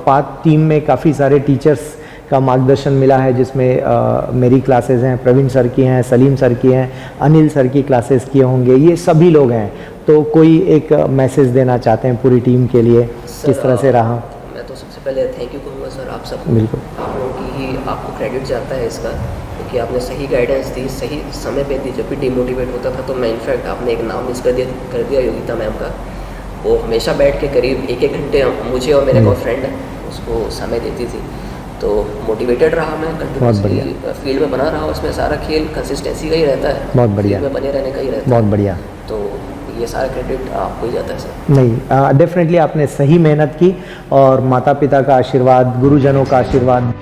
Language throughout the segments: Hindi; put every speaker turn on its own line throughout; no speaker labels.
पाथ टीम में काफ़ी सारे टीचर्स का मार्गदर्शन मिला है, जिसमें मेरी क्लासेस हैं, प्रवीण सर की हैं, सलीम सर की हैं, अनिल सर की क्लासेस किए होंगे, ये सभी लोग हैं। तो कोई एक मैसेज देना चाहते हैं पूरी टीम के लिए, किस तरह से रहा?
मैं तो सबसे पहले थैंक यू कहूँगा सर आप सब।
बिल्कुल,
आप लोगों की ही आपको क्रेडिट जाता है इसका, क्योंकि आपने सही गाइडेंस दी, सही समय पे दी। जब भी डिमोटिवेट होता था तो मैं इनफैक्ट आपने एक नाम मिस कर दिया योगिता मैम का। वो हमेशा बैठ के करीब 1-1 घंटे मुझे और मेरे को फ्रेंड है उसको समय देती थी। तो मोटिवेटेड रहा मैं, कंटिन्यूसली फील्ड में बना रहा, उसमें सारा खेल कंसिस्टेंसी का ही रहता है,
बहुत बढ़िया,
में बने रहने का ही रहता है।
बहुत बढ़िया।
तो ये सारा क्रेडिट आपको ही जाता है सर।
नहीं, डेफिनेटली आपने सही मेहनत की और माता पिता का आशीर्वाद, गुरुजनों का आशीर्वाद।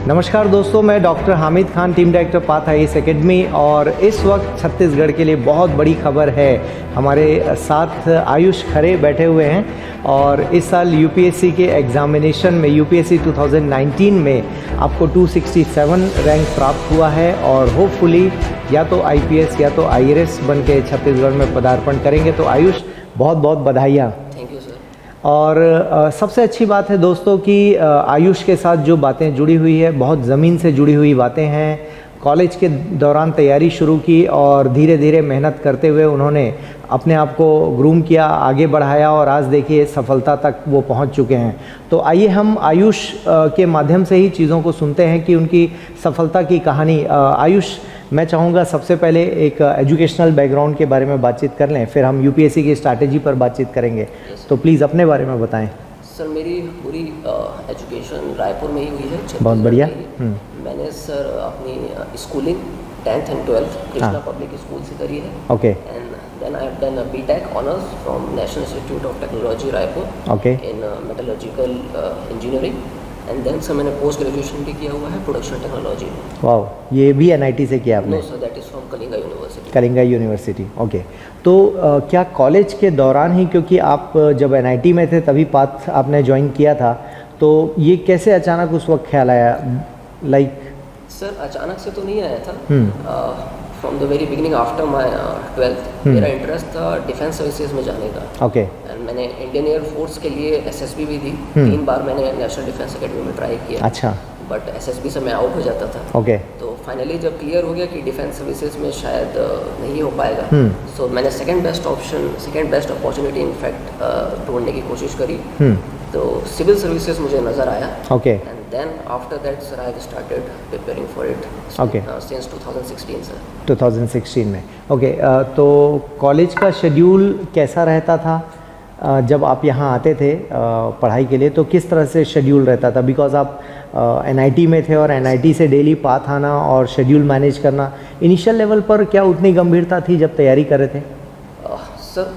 नमस्कार दोस्तों, मैं doctor Hamid Khan, team director path IAS academy, और इस वक्त छत्तीसगढ़ के लिए बहुत बड़ी खबर है। हमारे साथ आयुष खरे बैठे हुए हैं और इस साल यूपीएससी के एग्जामिनेशन में यूपीएससी 2019 में आपको 267 रैंक प्राप्त हुआ है और होपफुली या तो आईपीएस या तो आईएएस बन के छत्तीसगढ़ में पदार्पण करेंगे। तो आयुष, बहुत बहुत बधाइयाँ। और सबसे अच्छी बात है दोस्तों कि आयुष के साथ जो बातें जुड़ी हुई है, बहुत ज़मीन से जुड़ी हुई बातें हैं। कॉलेज के दौरान तैयारी शुरू की और धीरे धीरे मेहनत करते हुए उन्होंने अपने आप को ग्रूम किया, आगे बढ़ाया और आज देखिए सफलता तक वो पहुंच चुके हैं। तो आइए हम आयुष के माध्यम से ही चीज़ों को सुनते हैं कि उनकी सफलता की कहानी। आयुष, मैं चाहूँगा सबसे पहले एक एजुकेशनल बैकग्राउंड के बारे में बातचीत कर लें, फिर हम यूपीएससी की स्ट्रैटेजी पर बातचीत करेंगे। तो प्लीज़ अपने बारे में बताएं।
सर, मेरी पूरी एजुकेशन रायपुर में ही हुई है।
बहुत बढ़िया।
मैंने सर अपनी schooling 10th and 12th Krishna public school से करी है।
Okay.
And then I have done a BTech honours from National Institute of Technology Raipur.
Okay.
In metallurgical engineering. And then sir मैंने पोस्ट ग्रेजुएशन भी किया हुआ है प्रोडक्शन टेक्नोलॉजी में।
वाओ, ये भी एनआईटी से किया आपने?
No sir, that is from Kalinga University.
Kalinga University, okay. तो क्या कॉलेज के दौरान ही, क्योंकि आप जब एनआईटी में थे तभी पाथ आपने ज्वाइन किया था, तो ये कैसे अचानक उस वक्त ख्याल आया? लाइक
सर अचानक से तो नहीं आया था। From the very beginning after my 12th मेरा इंटरेस्ट था डिफेंस सर्विसेज में जाने का।
ओके।
एंड मैंने इंडियन एयरफोर्स के लिए एसएसबी भी दी। 3 बार मैंने नेशनल डिफेंस एकेडमी में ट्राई किया।
अच्छा।
बट एसएसबी से मैं आउट हो जाता था।
ओके।
तो फाइनली जब क्लियर हो गया कि डिफेंस सर्विसेज में शायद नहीं हो पाएगा, सो मैंने सेकंड बेस्ट अपॉर्चुनिटी इनफैक्ट ढूंढने की कोशिश करी। तो सिविल सर्विसेज मुझे नज़र आया।
Okay.
And then after that sir I started preparing for it.
Okay.
Since 2016 sir.
2016 में, ओके। तो कॉलेज का शेड्यूल कैसा रहता था जब आप यहाँ आते थे पढ़ाई के लिए? तो किस तरह से शेड्यूल रहता था? बिकॉज आप एनआईटी में थे और एनआईटी से डेली पाथ आना और शेड्यूल मैनेज करना, इनिशियल लेवल पर क्या उतनी गंभीरता थी जब तैयारी कर रहे थे?
Sir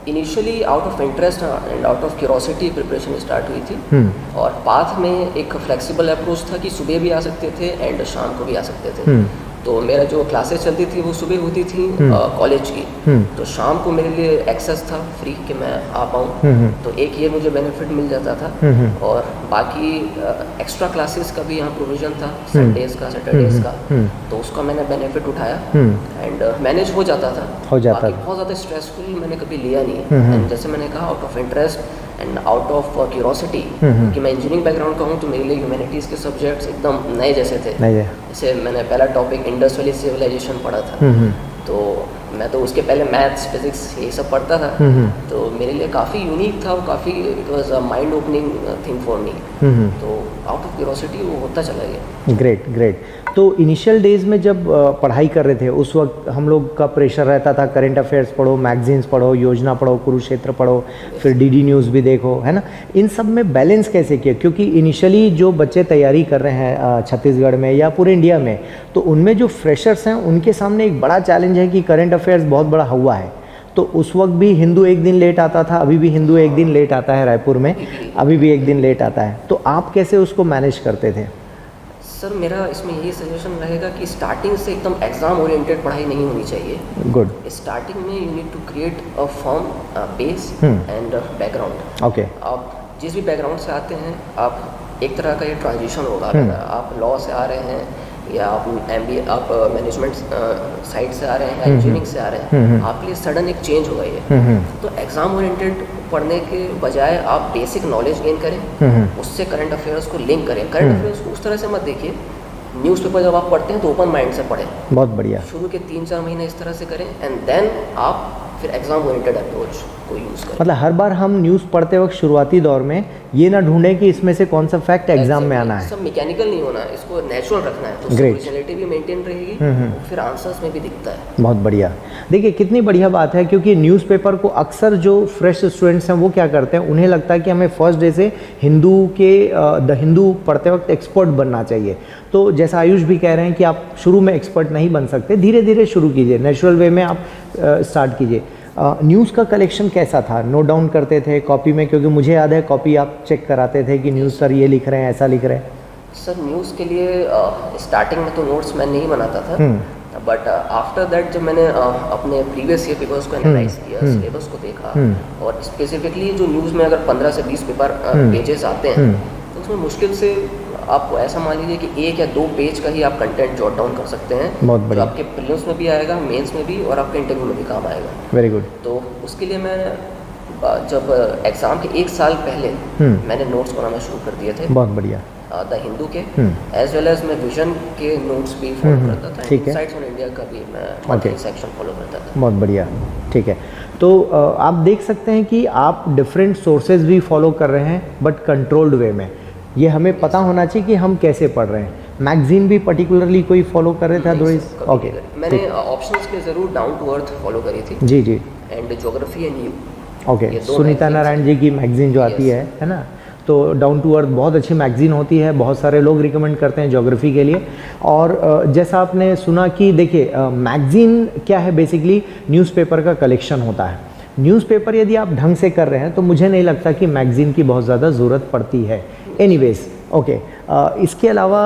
initially out of interest and out of curiosity preparation start हुई थी। और पाथ में एक फ्लेक्सिबल अप्रोच था कि सुबह भी आ सकते थे एंड शाम को भी आ सकते थे। तो मेरा जो क्लासेस चलती थी वो सुबह होती थी कॉलेज की, तो शाम को मेरे लिए एक्सेस था फ्री कि मैं आ पाऊँ। तो एक ये मुझे बेनिफिट मिल जाता था। और बाकी एक्स्ट्रा क्लासेस का भी यहाँ प्रोविज़न था, संडेज़ का, सैटरडेज़ का, तो उसका मैंने बेनिफिट उठाया एंड मैनेज हो जाता था। बहुत ज़्यादा स्ट्रेसफुल मैंने कभी लिया नहीं है। जैसे मैंने कहा, out of interest and out of curiosity, कि मैं इंजीनियरिंग बैकग्राउंड का हूँ तो मेरे लिए ह्यूमैनिटीज़ के सब्जेक्ट्स एकदम नए जैसे थे। जैसे मैंने पहला टॉपिक इंडस वैली सिविलाइजेशन पढ़ा था, तो मैं तो उसके पहले मैथ्स, फिजिक्स यही सब पढ़ता था। तो मेरे लिए काफ़ी यूनिक था, वो काफ़ी it was a mind opening thing for me. तो आउट ऑफ क्यूरोसिटी वो होता चला गया।
Great great. तो इनिशियल डेज में जब पढ़ाई कर रहे थे उस वक्त हम लोग का प्रेशर रहता था, करंट अफेयर्स पढ़ो, मैगजीन्स पढ़ो, योजना पढ़ो, कुरुक्षेत्र पढ़ो, फिर डीडी न्यूज़ भी देखो, है ना? इन सब में बैलेंस कैसे किया? क्योंकि इनिशियली जो बच्चे तैयारी कर रहे हैं छत्तीसगढ़ में या पूरे इंडिया में, तो उनमें जो फ्रेशर्स हैं उनके सामने एक बड़ा चैलेंज है कि करंट अफेयर्स बहुत बड़ा हुआ है। तो उस वक्त भी हिंदू एक दिन लेट आता था, अभी भी हिंदू एक दिन लेट आता है रायपुर में, अभी भी एक दिन लेट आता है। तो आप कैसे उसको मैनेज करते थे?
सर मेरा इसमें यही सजेशन रहेगा कि स्टार्टिंग से एकदम एग्जाम ओरिएंटेड पढ़ाई नहीं होनी चाहिए।
गुड।
स्टार्टिंग में you need to create a firm base and background.
Okay.
आप जिस भी बैकग्राउंड से आते हैं, आप एक तरह का ये ट्रांजिशन होगा। आप लॉ से आ रहे हैं या आप MBA आप मैनेजमेंट साइड से आ रहे हैं या इंजीनियरिंग से आ रहे हैं, आपके लिए सडन एक चेंज होगा ये। तो एग्ज़ाम ओरिएंटेड पढ़ने के बजाय आप बेसिक नॉलेज गेन करें, उससे करंट अफेयर्स को लिंक करें। करंट अफेयर्स को उस तरह से मत देखिए, न्यूज़पेपर जब आप पढ़ते हैं तो ओपन माइंड से पढ़ें।
बहुत बढ़िया।
शुरू के 3-4 महीने इस तरह से करें एंड देन आप फिर एग्जाम ओरिएंटेड अप्रोच को यूज़ करें।
मतलब हर बार हम न्यूज़ पढ़ते वक्त शुरुआती दौर में ये ना ढूंढें कि इसमें से कौन सा फैक्ट एग्जाम में आना है।
सब मैकेनिकल नहीं होना है, इसको नेचुरल रखना है, तो ओरिजिनलिटी भी मेंटेन रहेगी, फिर आंसर्स में भी दिखता है।
बहुत बढ़िया। देखिए कितनी बढ़िया बात है, क्योंकि न्यूज़पेपर को अक्सर जो फ्रेश स्टूडेंट्स हैं वो क्या करते हैं, उन्हें लगता है कि हमें फर्स्ट डे से हिंदू के द हिंदू पढ़ते वक्त एक्सपर्ट बनना चाहिए। तो जैसा आयुष भी कह रहे हैं कि आप शुरू में एक्सपर्ट नहीं बन सकते, धीरे धीरे शुरू कीजिए, नेचुरल वे में आप स्टार्ट कीजिए। न्यूज़ का कलेक्शन कैसा था? नोट डाउन करते थे कॉपी में? क्योंकि मुझे याद है कॉपी आप चेक कराते थे कि न्यूज़ सर ये लिख रहे हैं, ऐसा लिख रहे हैं।
सर न्यूज़ के लिए स्टार्टिंग में तो नोट्स मैं नहीं बनाता था, बट आफ्टर दैट जब मैंने अपने प्रीवियस ईयर पेपर्स को एनालाइज किया, सिलेबस को देखा, और स्पेसिफिकली जो न्यूज़ में अगर 15 से 20 पेपर पेजेस आते हैं, तो उसमें मुश्किल से आप ऐसा मान लीजिए कि 1 या 2 पेज का ही आप कंटेंट जॉट डाउन कर सकते हैं,
बहुत
जो
बढ़िया।
आपके प्रीलिम्स में भी आएगा, मेंस में भी, और आपके इंटरव्यू में भी काम आएगा।
Very good.
तो उसके लिए मैं जब एग्ज़ाम के 1 साल पहले मैंने नोट्स बनाना शुरू कर दिए थे।
बहुत बढ़िया।
द हिंदू के एज वेल एज मैं विजन के नोट्स भी फॉलो करता था,
ठीक है।
इनसाइट्स ऑन इंडिया का भी मैं मंथली सेक्शन फॉलो करता था।
बहुत बढ़िया, ठीक है। तो आप देख सकते हैं कि आप डिफरेंट सोर्सेज भी फॉलो कर रहे हैं, बट कंट्रोल्ड वे में। ये हमें पता होना चाहिए कि हम कैसे पढ़ रहे हैं। मैगजीन भी पर्टिकुलरली कोई फॉलो कर रहे थे अदरवाइज? ओके,
मैंने ऑप्शंस के ज़रूर डाउन टू अर्थ फॉलो करी थी।
जी जी।
And geography and you.
Okay, Sunita Narain ji की मैगजीन जो आती है ना, तो डाउन टू अर्थ बहुत अच्छी मैगजीन होती है, बहुत सारे लोग रिकमेंड करते हैं ज्योग्राफी के लिए। और जैसा आपने सुना कि देखिए मैगजीन क्या है, बेसिकली न्यूज़पेपर का कलेक्शन होता है। न्यूज़पेपर यदि आप ढंग से कर रहे हैं तो मुझे नहीं लगता कि मैगजीन की बहुत ज़्यादा ज़रूरत पड़ती है। Anyways, okay. इसके अलावा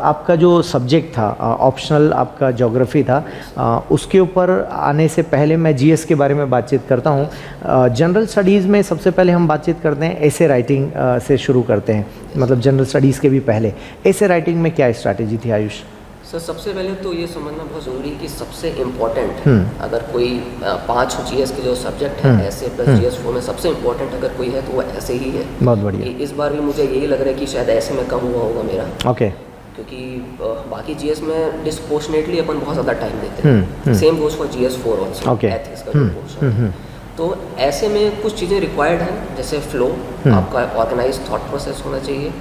आपका जो सब्जेक्ट था ऑप्शनल, आपका ज्योग्राफी था, उसके ऊपर आने से पहले मैं जीएस के बारे में बातचीत करता हूँ। जनरल स्टडीज़ में सबसे पहले हम बातचीत करते हैं एसे राइटिंग से शुरू करते हैं, मतलब जनरल स्टडीज़ के भी पहले एसे राइटिंग में क्या स्ट्रैटेजी थी आयुष?
सर सबसे पहले तो ये समझना बहुत ज़रूरी है कि सबसे इम्पोर्टेंट अगर कोई 5 जीएस के जो सब्जेक्ट है, ऐसे प्लस GS4 में सबसे इम्पोर्टेंट अगर कोई है तो वो ऐसे ही है।
बहुत बढ़िया।
इस बार भी मुझे यही लग रहा है कि शायद ऐसे में कम हुआ होगा मेरा।
ओके।
क्योंकि बाकी जीएस में डिस्प्रोपोर्शनेटली अपन बहुत ज़्यादा टाइम देते हैं। Same goes for GS4 also, ethics का जो पोर्शन। तो ऐसे में कुछ चीज़ें रिक्वायर्ड हैं, जैसे फ्लो, आपका ऑर्गेनाइज थॉट प्रोसेस होना चाहिए।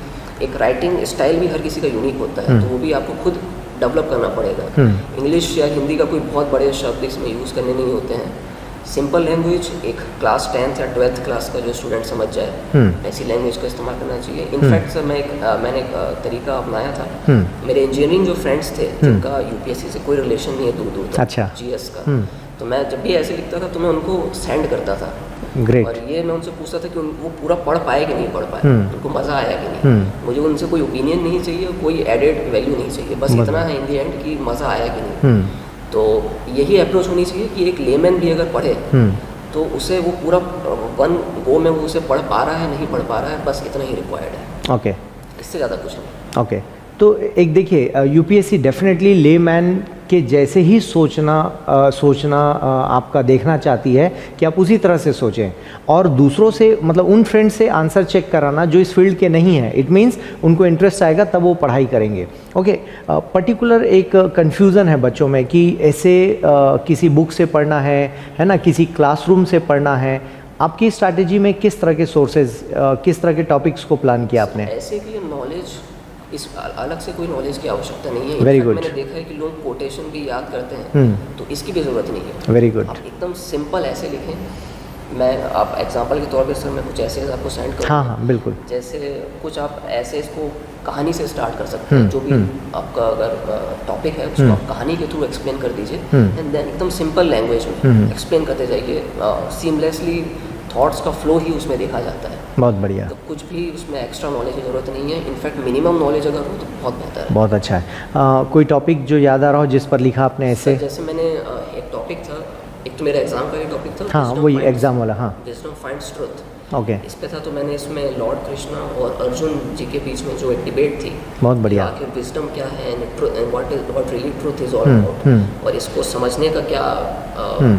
एक राइटिंग स्टाइल भी हर किसी का यूनिक होता है, तो वो भी आपको खुद डेवलप करना पड़ेगा। इंग्लिश या हिंदी का कोई बहुत बड़े शब्द इसमें यूज़ करने नहीं होते हैं। सिंपल लैंग्वेज एक क्लास 10th या 12th क्लास का जो स्टूडेंट समझ जाए, ऐसी लैंग्वेज का इस्तेमाल करना चाहिए। इनफैक्ट सर मैंने एक तरीका अपनाया था। मेरे इंजीनियरिंग जो फ्रेंड्स थे जिनका यूपीएससी से कोई रिलेशन नहीं है दूर दूर तक,
अच्छा, जीएस
का, तो मैं जब भी ऐसे लिखता था तो मैं उनको सेंड करता था।
ग्रेट।
और ये मैं उनसे पूछता था कि वो पूरा पढ़ पाए कि नहीं पढ़ पाए, उनको मज़ा आया कि नहीं। मुझे उनसे कोई ओपिनियन नहीं चाहिए, कोई एडेड वैल्यू नहीं चाहिए, बस इतना है इन दी एंड कि मज़ा आया कि नहीं। तो यही अप्रोच होनी चाहिए कि एक लेमैन भी अगर पढ़े तो उसे वो पूरा वन गो में वो उसे पढ़ पा रहा है नहीं पढ़ पा रहा है, बस इतना ही रिक्वायर्ड है।
ओके,
इससे ज़्यादा कुछ नहीं।
ओके। तो एक देखिए यूपीएससी डेफिनेटली लेमैन के जैसे ही सोचना आपका देखना चाहती है कि आप उसी तरह से सोचें, और दूसरों से मतलब उन फ्रेंड से आंसर चेक कराना जो इस फील्ड के नहीं हैं। इट मीन्स उनको इंटरेस्ट आएगा तब वो पढ़ाई करेंगे। ओके, पर्टिकुलर एक कन्फ्यूज़न है बच्चों में कि ऐसे किसी बुक से पढ़ना है ना, किसी क्लासरूम से पढ़ना है। आपकी स्ट्रैटेजी में किस तरह के सोर्सेज, किस तरह के टॉपिक्स को प्लान किया आपने?
ऐसे कि नॉलेज इस अलग से कोई नॉलेज की आवश्यकता नहीं है।
Very good.
मैंने देखा है कि लोग कोटेशन भी याद करते हैं, तो इसकी भी ज़रूरत नहीं है।
Very good.
आप एकदम सिंपल ऐसे लिखें। मैं आप एग्जांपल के तौर पे सर मैं कुछ ऐसे आपको सेंड करूँ।
हाँ हाँ बिल्कुल।
जैसे कुछ आप ऐसे इसको कहानी से स्टार्ट कर सकते हैं, जो भी आपका अगर टॉपिक है उसको आप कहानी के थ्रू एक्सप्लेन कर दीजिए, एंड देन एकदम सिंपल लैंग्वेज में एक्सप्लेन करते जाइए। सीमलेसली थॉट्स का फ्लो ही उसमें देखा जाता है।
बहुत बढ़िया।
तो कुछ भी उसमें एक्स्ट्रा नॉलेज की ज़रूरत नहीं है। इनफैक्ट मिनिमम नॉलेज अगर हो तो बहुत बेहतर है।
बहुत अच्छा है। कोई टॉपिक जो याद आ रहा हो जिस पर लिखा आपने ऐसे?
जैसे मैंने एक टॉपिक था, एक तो मेरा एग्जाम का ही टॉपिक था।
हाँ वही एग्जाम वाला। हाँ,
विजडम फाइंड्स ट्रुथ।
ओके।
इस पे था, तो मैंने इसमें लॉर्ड कृष्णा और अर्जुन जी के बीच में जो एक डिबेट थी,
बहुत बढ़िया।
आखिर विजडम क्या है and what really truth is all about, और इसको समझने का क्या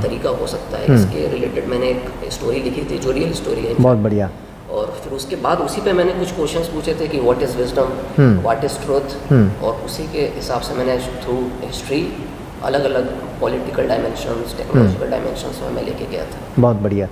तरीका हो सकता है, इसके रिलेटेड मैंने एक स्टोरी लिखी थी जो रियल स्टोरी है।
बहुत बढ़िया।
और फिर उसके बाद उसी पे मैंने कुछ क्वेश्चंस पूछे थे कि what is wisdom, what is truth, और उसी के हिसाब से मैंने थ्रू हिस्ट्री अलग अलग पॉलिटिकल डायमेंशंस, टेक्नोलॉजिकल डायमेंशंस में मैं लेके गया था।
बहुत बढ़िया।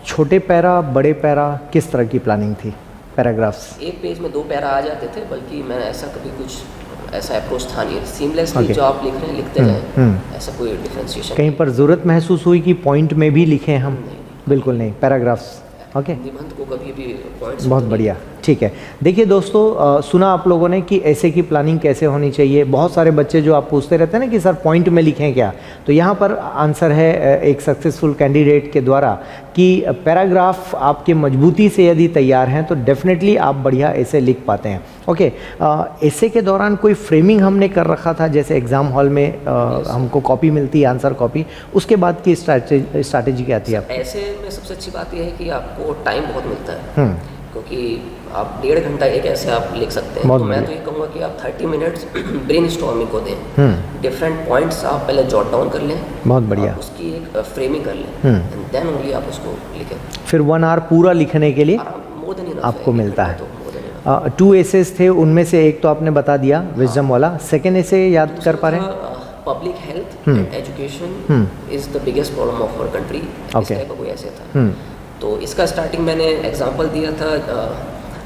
छोटे पैरा बड़े पैरा किस तरह की प्लानिंग थी? पैराग्राफ्स
एक पेज में 2 पैरा आ जाते थे, बल्कि मैं ऐसा कभी कुछ ऐसा अप्रोच था नहीं, सीमलेसली जो आप लिख रहे हैं लिखते जाएं, ऐसा कोई डिफरेंशिएशन।
कहीं पर ज़रूरत महसूस हुई कि पॉइंट में भी लिखें हम? बिल्कुल नहीं, पैराग्राफ्स। ओके,
निबंध को कभी भी पॉइंट्स।
बहुत बढ़िया, ठीक है। देखिए दोस्तों, सुना आप लोगों ने कि ऐसे की प्लानिंग कैसे होनी चाहिए। बहुत सारे बच्चे जो आप पूछते रहते हैं ना कि सर पॉइंट में लिखें क्या, तो यहाँ पर आंसर है एक सक्सेसफुल कैंडिडेट के द्वारा कि पैराग्राफ आपके मजबूती से यदि तैयार हैं तो डेफिनेटली आप बढ़िया ऐसे लिख पाते हैं। ओके, ऐसे के दौरान कोई फ्रेमिंग हमने कर रखा था, जैसे एग्ज़ाम हॉल में हमको कॉपी मिलती है, आंसर कॉपी, उसके बाद की स्ट्रैटेजी क्या थी आपकी?
ऐसे में सबसे अच्छी बात यह है कि आपको टाइम बहुत मिलता है, क्योंकि आप 1.5 घंटा एक ऐसे आप लिख सकते हैं। तो मैं तो ये कहूँगा कि आप 30 मिनट्स ब्रेनस्टॉर्मिंग को दें, डिफरेंट पॉइंट्स आप पहले जॉट डाउन कर लें,
बहुत बढ़िया,
उसकी एक फ्रेमिंग कर लें, एंड देन ओनली आप उसको लिखें।
फिर 1 आवर पूरा लिखने के लिए
मोर देन इनफ
आपको मिलता है। 2 एसेस थे, उनमें से एक तो आपने बता दिया विजडम वाला, सेकेंड एसे याद कर पा रहे हैं?
Public health and education is the biggest problem of our country, इस टाइप का कोई ऐसे था। तो इसका स्टार्टिंग मैंने एग्जांपल दिया था,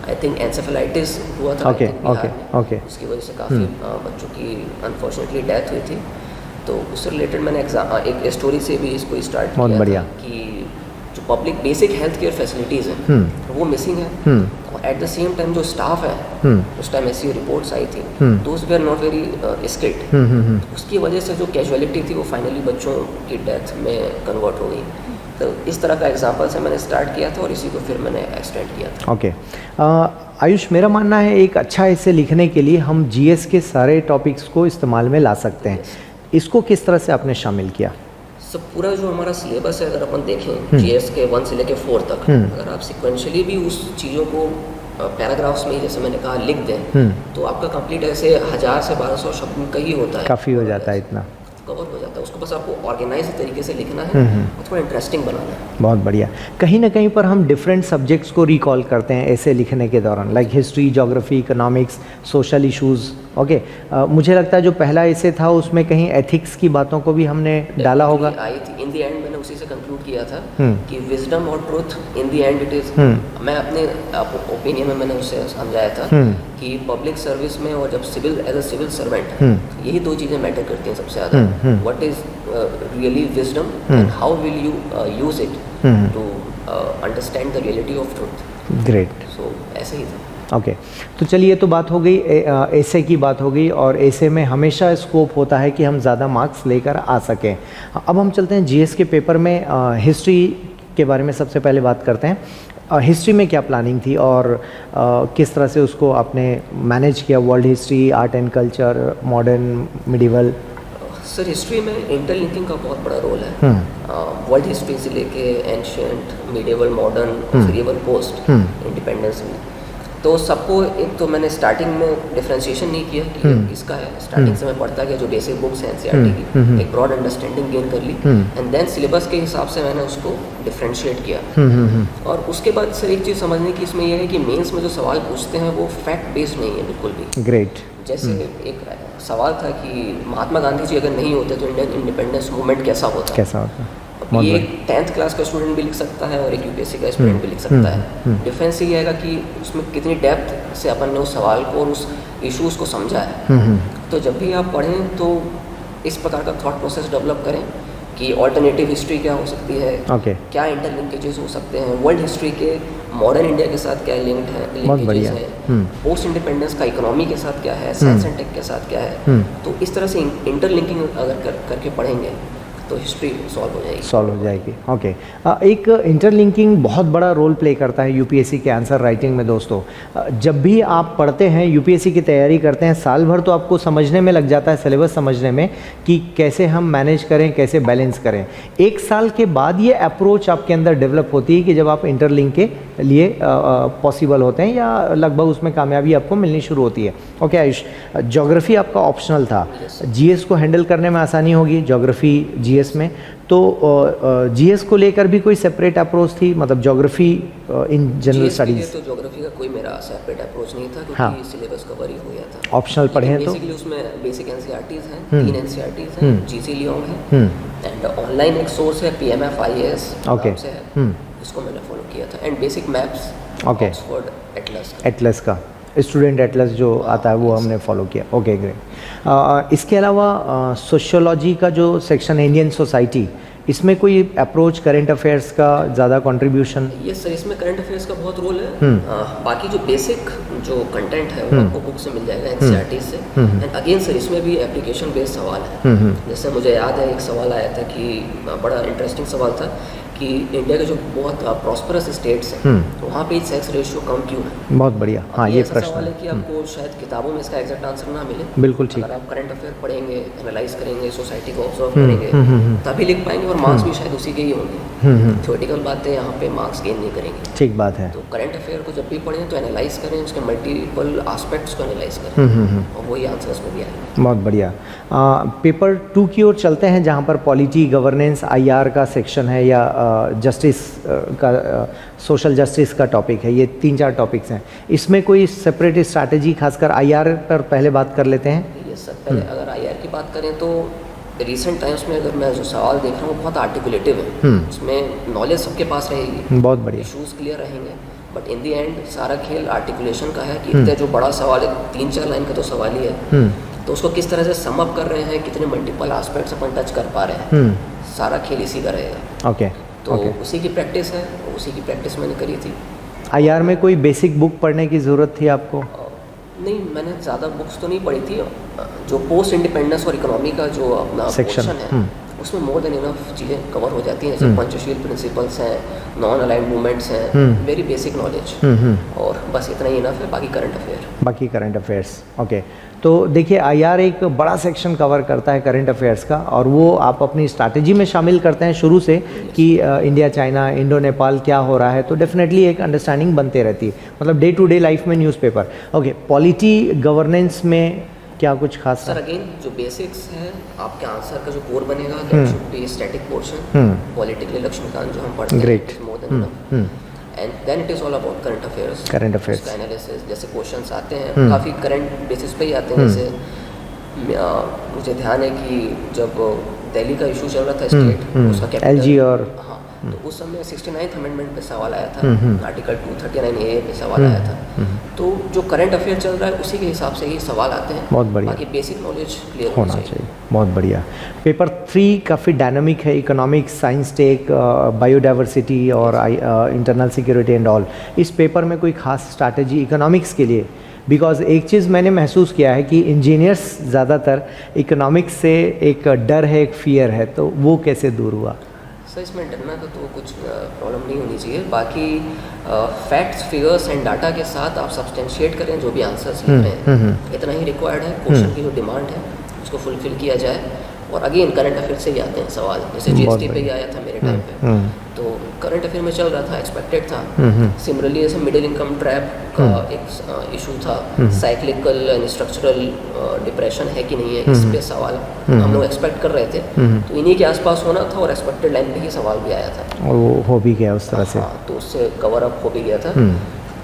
आई थिंक एंसेफेलाइटिस हुआ था
ओके,
उसकी वजह से काफ़ी बच्चों की अनफॉर्चुनेटली डेथ हुई थी। तो उससे रिलेटेड मैंने एक स्टोरी से भी इसको स्टार्ट किया था कि जो public basic health care facilities हैं वो मिसिंग है, और एट द सेम टाइम जो स्टाफ है, उस टाइम ऐसी रिपोर्ट्स आई थी, those were not very skilled, उसकी वजह से जो कैजुअलिटी थी वो फाइनली बच्चों की डेथ में कन्वर्ट हो गई। तो इस तरह का एग्जाम्पल से मैंने स्टार्ट किया था और इसी को फिर मैंने एक्सटेंड किया था।
ओके, आयुष, मेरा मानना है एक अच्छा ऐसे लिखने के लिए हम जीएस के सारे टॉपिक्स को इस्तेमाल में ला सकते हैं, इसको किस तरह से आपने शामिल किया?
सब पूरा जो हमारा सिलेबस है, अगर अपन देखें जीएस के 1 से लेके 4 तक, अगर आप सिक्वेंशली भी उस चीज़ों को पैराग्राफ्स में जैसे मैंने कहा लिख दें, तो आपका कंप्लीट ऐसे 1000 से 1200 शब्द का ही होता है,
काफ़ी हो जाता है, इतना
कवर हो जाता है। उसको बस आपको ऑर्गेनाइज तरीके से लिखना है और थोड़ा इंटरेस्टिंग बनाना है।
बहुत बढ़िया। कहीं ना कहीं पर हम डिफरेंट सब्जेक्ट्स को रिकॉल करते हैं ऐसे लिखने के दौरान, like history, geography, economics, social issues. Okay, मुझे लगता है जो पहला ऐसे था उसमें कहीं एथिक्स की बातों को भी हमने डाला होगा।
आई थी इन द एंड, मैंने उसी से कंक्लूड किया था कि विजडम और truth in the end it is, मैं अपने ओपिनियन में मैंने उससे समझाया था कि पब्लिक सर्विस में और जब civil as a civil servant, यही 2 चीज़ें मैटर करती हैं सबसे ज़्यादा। What is really wisdom and how will you use it to understand the reality of truth.
Great.
So ऐसे ही था।
ओके, तो चलिए, तो बात हो गई ऐसे की बात हो गई, और ऐसे में हमेशा स्कोप होता है कि हम ज़्यादा मार्क्स लेकर आ सकें। अब हम चलते हैं जीएस के पेपर में, हिस्ट्री के बारे में सबसे पहले बात करते हैं। हिस्ट्री में क्या प्लानिंग थी और किस तरह से उसको आपने मैनेज किया? World history, art and culture, modern, medieval.
Sir, history में इंटरलिंकिंग का बहुत बड़ा रोल है। वर्ल्ड हिस्ट्री से लेके एंशिएंट, मिडिवल, मॉडर्न, फिर पोस्ट इंडिपेंडेंस में, तो सबको एक तो मैंने स्टार्टिंग में डिफरेंशिएशन नहीं किया कि किसका है। स्टार्टिंग से मैं पढ़ता गया जो बेसिक बुक्स हैं एनसीईआरटी की, एक ब्रॉड अंडरस्टैंडिंग गेन कर ली, एंड देन सिलेबस के हिसाब से मैंने उसको डिफरेंशिएट किया। और उसके बाद सर एक चीज़ समझने की इसमें यह है कि मेंस में जो सवाल पूछते हैं वो फैक्ट बेस्ड नहीं है बिल्कुल भी।
ग्रेट।
जैसे एक सवाल था कि महात्मा गांधी जी अगर नहीं होते तो इंडियन इंडिपेंडेंस मूवमेंट कैसा होता? ये एक 10th क्लास का स्टूडेंट भी लिख सकता है और एक यूपीएससी का स्टूडेंट भी लिख सकता है। डिफरेंस ये आएगा कि उसमें कितनी डेप्थ से अपन ने उस सवाल को और उस इश्यूज़ को समझा है। तो जब भी आप पढ़ें तो इस प्रकार का थॉट प्रोसेस डेवलप करें कि ऑल्टरनेटिव हिस्ट्री क्या हो सकती है, क्या इंटरलिंकेजेस हो सकते हैं, वर्ल्ड हिस्ट्री के मॉडर्न इंडिया के साथ क्या लिंकेजेस हैं, पोस्ट इंडिपेंडेंस का इकोनॉमी के साथ क्या है, साइंस एंड टेक के साथ क्या है। तो इस तरह से इंटरलिंकिंग अगर करके पढ़ेंगे तो हिस्ट्री
सॉल्व हो जाएगी। ओके, एक इंटरलिंकिंग बहुत बड़ा रोल प्ले करता है यूपीएससी के आंसर राइटिंग में दोस्तों। जब भी आप पढ़ते हैं, यूपीएससी की तैयारी करते हैं, साल भर तो आपको समझने में लग जाता है, सिलेबस समझने में कि कैसे हम मैनेज करें, कैसे बैलेंस करें। एक साल के बाद ये अप्रोच आपके अंदर डेवलप होती है कि जब आप इंटरलिंक के लिए पॉसिबल होते हैं या लगभग उसमें कामयाबी आपको मिलनी शुरू होती है। ओके आयुष, ज्योग्राफी आपका ऑप्शनल था, जीएस को हैंडल करने में आसानी होगी ज्योग्राफी जीएस में, तो जीएस को लेकर भी कोई सेपरेट अप्रोच थी, मतलब ज्योग्राफी इन जनरल स्टडीज?
तो ज्योग्राफी का कोई मेरा सेपरेट अप्रोच नहीं था, क्योंकि
हाँ,
सिलेबस कवर ही हो गया था।
ऑप्शनल पढ़े हैं तो
बेसिकली उसमें बेसिक एनसीईआरटीज हैं, 3 एनसीईआरटीज हैं, जीसी लियोंग है एंड ऑनलाइन एक सोर्स है पीएमएफ आईएएस नाम से है, इसको मैंने फॉलो किया था, and basic maps Oxford
Atlas का स्टूडेंट एटलस जो आता है वो हमने फॉलो किया। Okay great. इसके अलावा सोशियोलॉजी का जो सेक्शन है, इंडियन सोसाइटी, इसमें कोई अप्रोच करंट अफेयर्स का ज़्यादा कंट्रीब्यूशन?
यस सर, इसमें करंट अफेयर्स का बहुत रोल है। बाकी जो बेसिक जो कंटेंट है वो आपको बुक से मिल जाएगा, एनसीईआरटी से। एंड अगेन सर, इसमें भी एप्लीकेशन बेस्ड सवाल है। जैसे मुझे याद है एक सवाल आया था कि बड़ा इंटरेस्टिंग सवाल था कि इंडिया के जो बहुत प्रॉस्परस स्टेट्स हैं तो वहाँ पे सेक्स रेशियो कम क्यों है?
बहुत बढ़िया। हाँ, ये प्रश्न
सवाल है कि आपको शायद किताबों में इसका एग्जैक्ट आंसर ना मिले।
बिल्कुल ठीक।
अगर आप करंट अफेयर पढ़ेंगे, एनालाइज करेंगे, सोसाइटी को ऑब्जर्व करेंगे, तभी लिख पाएंगे, और मार्क्स भी शायद उसी के ही होंगे। थ्योरेटिकल बातें यहाँ पे मार्क्स गेन नहीं करेंगे।
ठीक बात है।
तो करंट अफेयर को जब भी पढ़ें तो एनालाइज करें, उसके मल्टीपल एस्पेक्ट्स को एनालाइज करें, और वही आंसर्स में भी आएंगे।
बहुत बढ़िया। पेपर 2 की ओर चलते हैं, जहाँ पर पॉलिटी, गवर्नेंस, आईआर का सेक्शन है, या जस्टिस का, सोशल जस्टिस का टॉपिक है। ये 3-4 टॉपिक्स हैं। इसमें कोई सेपरेट स्ट्रैटेजी, खासकर आईआर पर पहले बात कर लेते हैं?
ये सर, पहले अगर आईआर की बात करें तो रिसेंट टाइम्स में अगर मैं जो सवाल देख रहा हूँ बहुत आर्टिकुलेटिव है, उसमें नॉलेज सबके पास रहेगी,
बहुत बढ़िया,
इशूज़ क्लियर रहेंगे, बट इन दी एंड सारा खेल आर्टिकुलेशन का है कि इतने जो बड़ा सवाल है, 3-4 लाइन का तो सवाल ही है, तो उसको किस तरह से सम अप कर रहे हैं, कितने मल्टीपल एस्पेक्ट्स अपन टच कर पा रहे हैं, सारा खेल इसी का रहेगा।
ओके,
तो उसी की प्रैक्टिस है, उसी की प्रैक्टिस मैंने करी थी।
आईआर में कोई बेसिक बुक पढ़ने की ज़रूरत थी आपको?
नहीं, मैंने ज़्यादा बुक्स तो नहीं पढ़ी थी। जो पोस्ट इंडिपेंडेंस और इकोनॉमी का जो अपना सेक्शन है उसमें मोर देन इनफ चीज़ें कवर हो जाती हैं, जैसे पंचशील प्रिंसिपल्स हैं, नॉन अलाइंड मूवमेंट्स हैं, वेरी बेसिक नॉलेज, और बस इतना ही इनफ है। बाकी करंट अफेयर्स। ओके, तो देखिए आईआर एक बड़ा सेक्शन कवर करता है करंट अफेयर्स का, और वो आप अपनी स्ट्रैटेजी में शामिल करते हैं शुरू से कि इंडिया चाइना, इंडो नेपाल क्या हो रहा है, तो डेफिनेटली एक अंडरस्टैंडिंग बनते रहती है, मतलब डे टू डे लाइफ में न्यूज़पेपर। ओके, पॉलिटी गवर्नेंस में क्या कुछ खास? सर अगेन जो बेसिक्स है, आपके आंसर का जो कोर बनेगा, that should be static portion, politically Lakshmikant जो हम पढ़ते हैं,
great,
more than enough. And then it is all about current affairs. उसका एनालिसिस, जैसे क्वेश्चंस आते हैं काफ़ी करंट बेसिस पे ही आते हैं। जैसे मुझे ध्यान है कि जब दिल्ली का इशू चल रहा था स्टेट, उसका कैपिटल
एलजी, और
तो उस समय 69th अमेंडमेंट पे सवाल आया था, आर्टिकल 239A पे सवाल आया था। तो जो करंट अफेयर चल रहा है उसी के हिसाब से ही सवाल आते हैं।
बहुत बढ़िया,
बाकी बेसिक नॉलेज क्लियर
होना चाहिए। बहुत बढ़िया। पेपर 3 काफ़ी डायनामिक है, इकोनॉमिक्स, साइंस टेक, बायोडाइवर्सिटी और इंटरनल सिक्योरिटी एंड ऑल। इस पेपर में कोई खास स्ट्रैटेजी इकोनॉमिक्स के लिए? बिकॉज एक चीज़ मैंने महसूस किया है कि इंजीनियर्स ज़्यादातर इकोनॉमिक्स से एक डर है, एक फियर है, तो वो कैसे दूर हुआ?
सर इसमें डरना का तो कुछ प्रॉब्लम नहीं होनी चाहिए। बाकी फैक्ट्स, फिगर्स एंड डाटा के साथ आप सब्सटेंशिएट करें जो भी आंसर्स लिख रहे हैं, इतना ही रिक्वायर्ड है। क्वेश्चन की जो डिमांड है उसको फुलफिल किया जाए, और अगेन करंट अफेयर से ही आते हैं सवाल, जैसे जीएसटी पे ही आया था मेरे टाइम पे, तो करंट अफेयर में चल रहा था, एक्सपेक्टेड था। सिमिलरली जैसे मिडिल इनकम ट्रैप का एक इशू था, साइक्लिकल एंड स्ट्रक्चरल डिप्रेशन है कि नहीं है, इस पे सवाल हम लोग एक्सपेक्ट कर रहे थे, तो इन्हीं के आसपास होना था, और एक्सपेक्टेड लाइन पे ही सवाल भी आया था,
और वो हो भी गया उस तरह से।
तो उससे कवर अप हो भी गया था।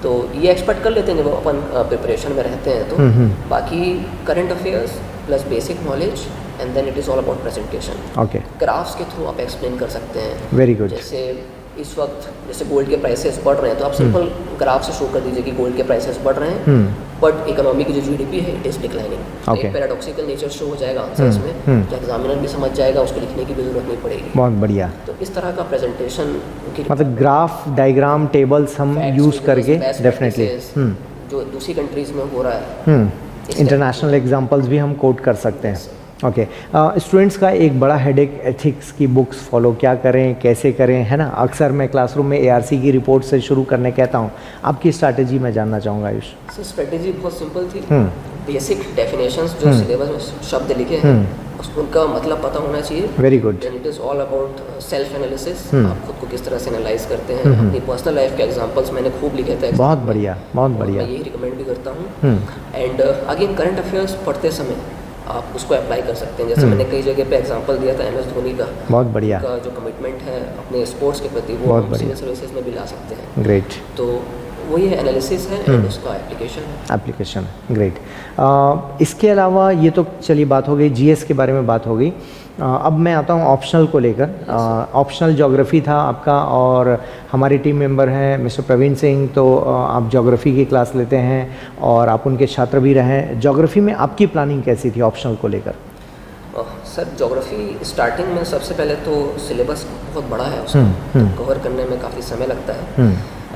तो ये एक्सपेक्ट कर लेते हैं जब अपन प्रिपरेशन में रहते हैं। तो बाकी current affairs plus basic knowledge, and then it is all about presentation.
Okay,
graphs के थ्रू आप एक्सप्लेन कर सकते हैं।
Very good.
जैसे इस वक्त जैसे गोल्ड के प्राइसेस बढ़ रहे हैं, तो आप सिंपल ग्राफ से शो कर दीजिए कि गोल्ड के प्राइसेस बढ़ रहे हैं, बट इकोनॉमी की जो जीडीपी है इट इज डिक्लाइनिंग। एक पैराडॉक्सिकल नेचर शो हो जाएगा आंसर्स में, जो एग्जामिनर भी समझ जाएगा, उसको लिखने की भी जरूरत नहीं पड़ेगी।
बहुत बढ़िया।
तो इस तरह का प्रेजेंटेशन,
मतलब ग्राफ, डायग्राम, टेबल्स हम यूज़ करके डेफिनेटली
जो दूसरी कंट्रीज में हो रहा है,
इंटरनेशनल एग्जांपल्स भी हम कोट कर सकते हैं। ओके, स्टूडेंट्स का एक बड़ा हेडेक एथिक्स की बुक्स फॉलो क्या करें, कैसे करें, है ना। अक्सर मैं क्लासरूम में ARC की रिपोर्ट से शुरू करने कहता हूँ, आपकी स्ट्रैटेजी मैं जानना चाहूँगा आयुष।
सर स्ट्रेटेजी बहुत सिंपल थी। बेसिक डेफिनेशंस जो सिलेबस में शब्द लिखे हैं उनका मतलब पता होना चाहिए।
Very good.
It is all about self analysis, आप खुद को किस तरह से एनालाइज करते हैं। अपनी पर्सनल लाइफ के एग्जांपल्स मैंने खूब लिखे थे।
बहुत बढ़िया, बहुत बढ़िया।
मैं यही रिकमेंड भी करता हूँ। एंड अगेन करंट अफेयर्स पढ़ते समय आप उसको अप्लाई कर सकते हैं। जैसे मैंने कई जगह पे एग्जांपल दिया था MS धोनी का।
बहुत बढ़िया।
का जो कमिटमेंट है अपने स्पोर्ट्स के प्रति वो हम सिविल सर्विसेज में भी ला सकते हैं।
ग्रेट।
तो वही है एनालिसिस है एंड उसका एप्लीकेशन।
ग्रेट। इसके अलावा ये तो चलिए बात हो गई GS के बारे में, बात हो गई। अब मैं आता हूँ ऑप्शनल को लेकर। ऑप्शनल ज्योग्राफी था आपका और हमारी टीम मेंबर हैं मिस्टर प्रवीण सिंह, तो आप ज्योग्राफी की क्लास लेते हैं और आप उनके छात्र भी रहे। ज्योग्राफी में आपकी प्लानिंग कैसी थी ऑप्शनल को लेकर?
सर ज्योग्राफी स्टार्टिंग में सबसे पहले तो सिलेबस बहुत बड़ा है, उसको कवर करने में काफ़ी समय लगता है।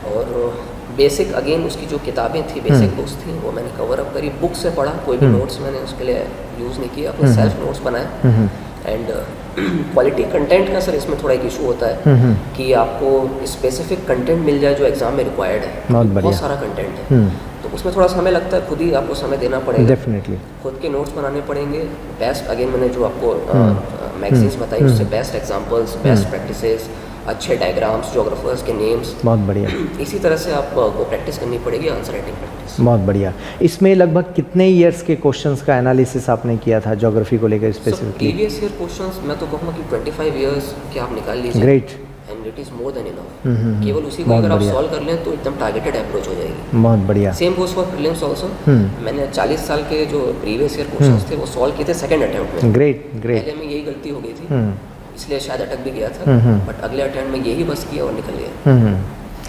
और बेसिक अगेन उसकी जो किताबें थी, बेसिक बुक्स थी, वो मैंने कवर अप करी। बुक से पढ़ा, कोई भी नोट्स मैंने उसके लिए यूज़ नहीं किया, अपने सेल्फ नोट्स बनाए। एंड क्वालिटी कंटेंट का सर इसमें थोड़ा एक इशू होता है कि आपको स्पेसिफिक कंटेंट मिल जाए जो एग्जाम में रिक्वायर्ड है। बहुत सारा कंटेंट है तो उसमें थोड़ा समय लगता है, खुद ही आपको समय देना पड़ेगा।
डेफिनेटली
खुद के नोट्स बनाने पड़ेंगे। बेस्ट अगेन मैंने जो आपको मैगजीन्स बताई उससे बेस्ट एग्जांपल्स, बेस्ट प्रैक्टिसेस, अच्छे डायग्राम्स, ज्योग्राफर्स के नेम्स।
बहुत बढ़िया।
इसी तरह से आपको प्रैक्टिस करनी पड़ेगी, आंसर राइटिंग प्रैक्टिस।
बहुत बढ़िया। इसमें लगभग कितने ईयर्स के क्वेश्चंस का एनालिसिस आपने किया था ज्योग्राफी को लेकर स्पेसिफिकली?
प्रीवियस ईयर क्वेश्चंस मैं तो कहूँगा कि 25 ईयर्स के आप निकाल लीजिए।
Great.
And it is more than enough. केवल उसी को अगर आप सॉल्व कर लें तो एकदम टारगेटेड अप्रोच हो जाएगी।
बहुत बढ़िया।
Same goes for prelims also. मैंने 40 साल के जो प्रीवियस ईयर क्वेश्चंस थे वो सॉल्व किए थे सेकंड अटेम्प्ट में।
Great great.
पहले में यही गलती हो गई थी, इसलिए शायद अटक भी गया था, बट अगले अटेम्प्ट में यही बस किया और निकल गया।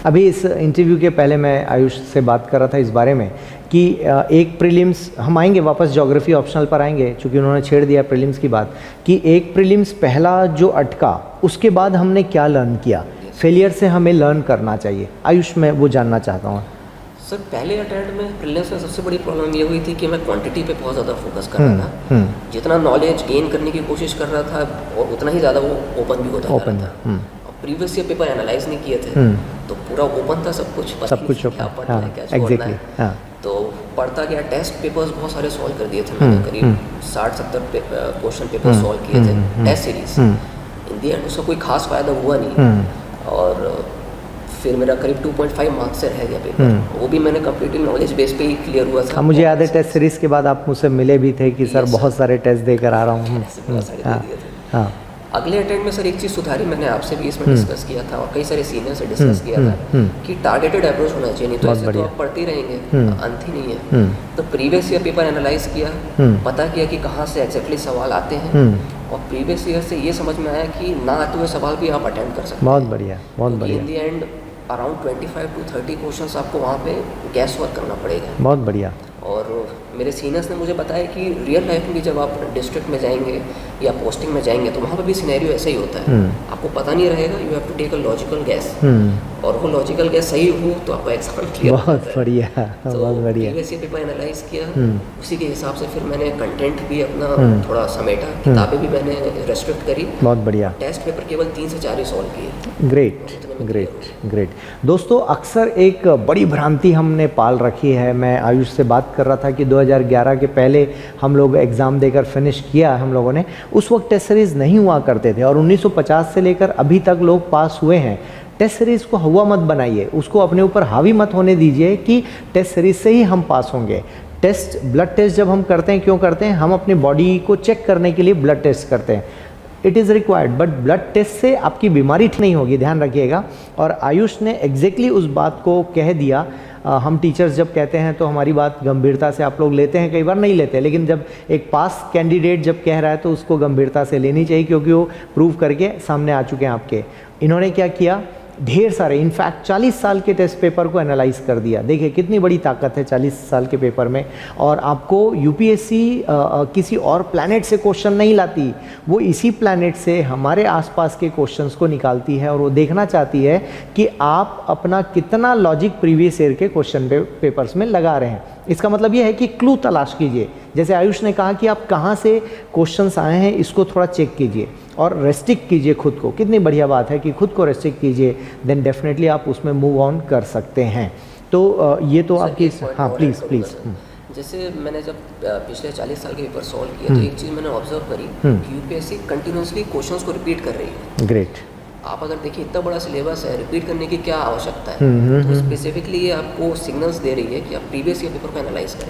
अभी इस इंटरव्यू के पहले मैं आयुष से बात कर रहा था इस बारे में कि एक प्रीलिम्स, हम आएंगे वापस ज्योग्राफी ऑप्शनल पर आएंगे क्योंकि उन्होंने छेड़ दिया प्रीलिम्स की बात, कि एक प्रीलिम्स पहला जो अटका उसके बाद हमने क्या लर्न किया, फेलियर से हमें लर्न करना चाहिए। आयुष मैं वो जानना चाहता हूँ।
सर पहले अटेम्प्ट में प्रीलिम्स में सबसे बड़ी प्रॉब्लम ये हुई थी कि मैं क्वांटिटी पे बहुत ज़्यादा फोकस कर रहा था। जितना नॉलेज गेन करने की कोशिश कर रहा था और उतना ही ज़्यादा वो ओपन भी होता जा रहा था। प्रीवियस ईयर पेपर एनालाइज नहीं किए थे तो पूरा ओपन था, सब कुछ क्या पढ़ना है, क्या छोड़ना है। तो पढ़ता गया। टेस्ट पेपर्स बहुत सारे सॉल्व कर दिए थे मैंने, करीब 60-70 क्वेश्चन पेपर सॉल्व किए थे test series. In the end उसका कोई खास फायदा हुआ नहीं और फिर मेरा करीब 2.5 मार्क्स से रह गया पेपर। वो भी मैंने कंप्लीटली नॉलेज बेस पे ही क्लियर हुआ था।
मुझे याद है टेस्ट सीरीज के बाद आप मुझसे मिले भी थे कि सर बहुत सारे टेस्ट देकर आ रहा हूँ।
अगले अटेम्प्ट में सर एक चीज़ सुधारी मैंने, आपसे भी इसमें डिस्कस किया था और कई सारे सीनियर से डिस्कस किया था कि टारगेटेड अप्रोच होना चाहिए, नहीं तो ऐसे तो आप पढ़ते ही रहेंगे, अंत ही नहीं है। तो प्रीवियस ईयर पेपर एनालाइज किया, पता किया कि कहाँ से एग्जैक्टली सवाल आते हैं और प्रीवियस ईयर से ये समझ में आया कि ना आते हुए सवाल भी आप अटेम्प्ट कर सकते हैं।
बहुत बढ़िया, बहुत बढ़िया।
इन the and around 25 to 30 questions आपको वहाँ पे गैस वर्क करना पड़ेगा।
बहुत बढ़िया।
और मेरे सीनियर्स ने मुझे बताया कि रियल लाइफ में भी जब आप डिस्ट्रिक्ट में जाएंगे या पोस्टिंग में जाएंगे तो वहाँ पर भी सिनेरियो ऐसा ही होता है। आपको पता नहीं रहेगा, you have to take a logical guess और वो लॉजिकल गैस सही हो तो आपका एग्जाम क्लियर।
बहुत बढ़िया, बहुत बढ़िया।
प्रीवियस ईयर पेपर एनालाइज किया, उसी के हिसाब से फिर मैंने कंटेंट भी अपना थोड़ा समेटा, किताबें भी मैंने रेस्ट्रिक्ट करी।
बहुत बढ़िया।
टेस्ट पेपर केवल 3 से 4 ही सॉल्व किए।
Great great great. दोस्तों अक्सर एक बड़ी भ्रांति हमने पाल रखी है, मैं आयुष से बात कर रहा था कि 2011 के पहले हम लोग एग्ज़ाम देकर फिनिश किया हम लोगों ने, उस वक्त टेस्ट सीरीज़ नहीं हुआ करते थे और 1950 से लेकर अभी तक लोग पास हुए हैं। टेस्ट सीरीज़ को हवा मत बनाइए, उसको अपने ऊपर हावी मत होने दीजिए कि टेस्ट सीरीज़ से ही हम पास होंगे। टेस्ट, ब्लड टेस्ट जब हम करते हैं, क्यों करते हैं? हम अपनी बॉडी को चेक करने के लिए ब्लड टेस्ट करते हैं। It is required, but blood test से आपकी बीमारी ठीक नहीं होगी, ध्यान रखिएगा। और आयुष ने एग्जैक्टली उस बात को कह दिया। हम टीचर्स जब कहते हैं तो हमारी बात गंभीरता से आप लोग लेते हैं, कई बार नहीं लेते, लेकिन जब एक पास कैंडिडेट जब कह रहा है तो उसको गंभीरता से लेनी चाहिए क्योंकि वो प्रूव करके सामने आ चुके हैं आपके। इन्होंने क्या किया, ढेर सारे, इनफैक्ट 40 साल के टेस्ट पेपर को एनालाइज कर दिया। देखिए कितनी बड़ी ताकत है 40 साल के पेपर में। और आपको यूपीएससी किसी और प्लैनेट से क्वेश्चन नहीं लाती, वो इसी प्लैनेट से हमारे आसपास के क्वेश्चंस को निकालती है और वो देखना चाहती है कि आप अपना कितना लॉजिक प्रीवियस ईयर के क्वेश्चन पेपर्स में लगा रहे हैं। इसका मतलब ये है कि क्लू तलाश कीजिए। जैसे आयुष ने कहा कि आप कहाँ से क्वेश्चंस आए हैं इसको थोड़ा चेक कीजिए और रेस्ट्रिक्ट कीजिए खुद को। कितनी बढ़िया बात है कि खुद को रेस्ट्रिक्ट कीजिए, देन डेफिनेटली आप उसमें मूव ऑन कर सकते हैं। तो ये तो आपकी, हाँ प्लीज़ प्लीज़।
जैसे मैंने जब पिछले 40 साल के पेपर सॉल्व किए तो एक चीज़ मैंने ऑब्जर्व करी कि यूपीएससी कंटिन्यूसली क्वेश्चंस को रिपीट कर रही है।
ग्रेट।
आप अगर देखिए इतना बड़ा सिलेबस है, रिपीट करने की क्या आवश्यकता है? तो स्पेसिफिकली ये आपको सिग्नल्स दे रही है कि आप प्रीवियस ईयर पेपर को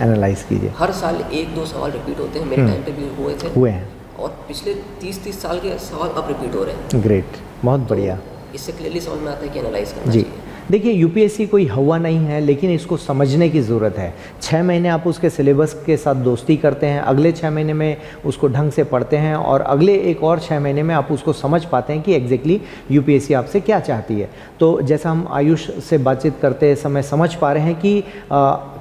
एनालाइज कीजिए। हर साल 1-2 सवाल रिपीट होते हैं, मेरे टाइम पे भी हुए हैं और पिछले 30 साल के सवाल अब रिपीट हो रहे हैं।
ग्रेट, बहुत बढ़िया।
इससे क्लियरली समझ में आता है कि एनालाइज करना
जी।
चाहिए।
देखिए यूपीएससी कोई हवा नहीं है, लेकिन इसको समझने की ज़रूरत है। 6 महीने आप उसके सिलेबस के साथ दोस्ती करते हैं, अगले 6 महीने में उसको ढंग से पढ़ते हैं और अगले एक और 6 महीने में आप उसको समझ पाते हैं कि एग्जैक्टली यूपीएससी आपसे क्या चाहती है। तो जैसा हम आयुष से बातचीत करते समय समझ पा रहे हैं कि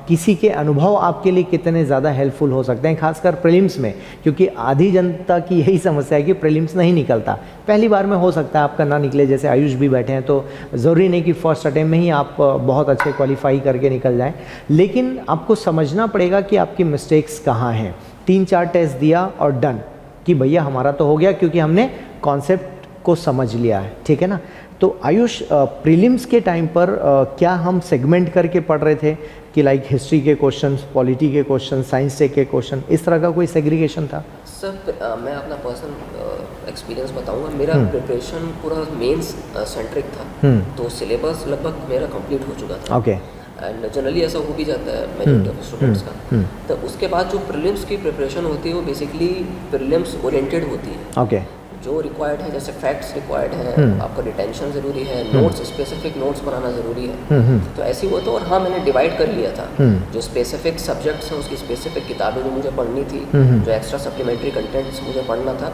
किसी के अनुभव आपके लिए कितने ज़्यादा हेल्पफुल हो सकते हैं, खासकर प्रीलिम्स में, क्योंकि आधी जनता की यही समस्या है कि प्रीलिम्स नहीं निकलता। पहली बार में हो सकता है आपका ना निकले, जैसे आयुष भी बैठे हैं, तो ज़रूरी नहीं कि फर्स्ट अटेम्प्ट में ही आप बहुत अच्छे क्वालिफाई करके निकल जाएं, लेकिन आपको समझना पड़ेगा कि आपकी मिस्टेक्स कहाँ हैं। 3-4 टेस्ट दिया और डन कि भैया हमारा तो हो गया क्योंकि हमने कॉन्सेप्ट को समझ लिया है, ठीक है ना। तो आयुष, प्रीलिम्स के टाइम पर क्या हम सेगमेंट करके पढ़ रहे थे कि लाइक हिस्ट्री के क्वेश्चंस, पॉलिटी के क्वेश्चन, साइंस के क्वेश्चन, इस तरह का कोई सेग्रीगेशन था?
सर मैं अपना पर्सनल एक्सपीरियंस बताऊंगा। मेरा प्रिपरेशन पूरा मेंस सेंट्रिक था, तो सिलेबस लगभग मेरा कंप्लीट हो चुका था।
ओके।
एंड जनरली ऐसा हो भी जाता है मेजॉरिटी ऑफ स्टूडेंट्स का। तो उसके बाद जो प्रीलिम्स की प्रिपरेशन होती है वो बेसिकली प्रीलिम्स ओरिएंटेड होती है।
ओके।
जो रिक्वायर्ड है, जैसे फैक्ट्स रिक्वायर्ड हैं, आपका डिटेंशन ज़रूरी है, नोट्स, स्पेसिफिक नोट्स बनाना ज़रूरी है। तो ऐसे ही हुआ था। और हाँ, मैंने डिवाइड कर लिया था जो स्पेसिफिक सब्जेक्ट्स हैं उसकी स्पेसिफिक किताबें जो मुझे पढ़नी थी, जो एक्स्ट्रा सप्लीमेंट्री कंटेंट्स मुझे पढ़ना था,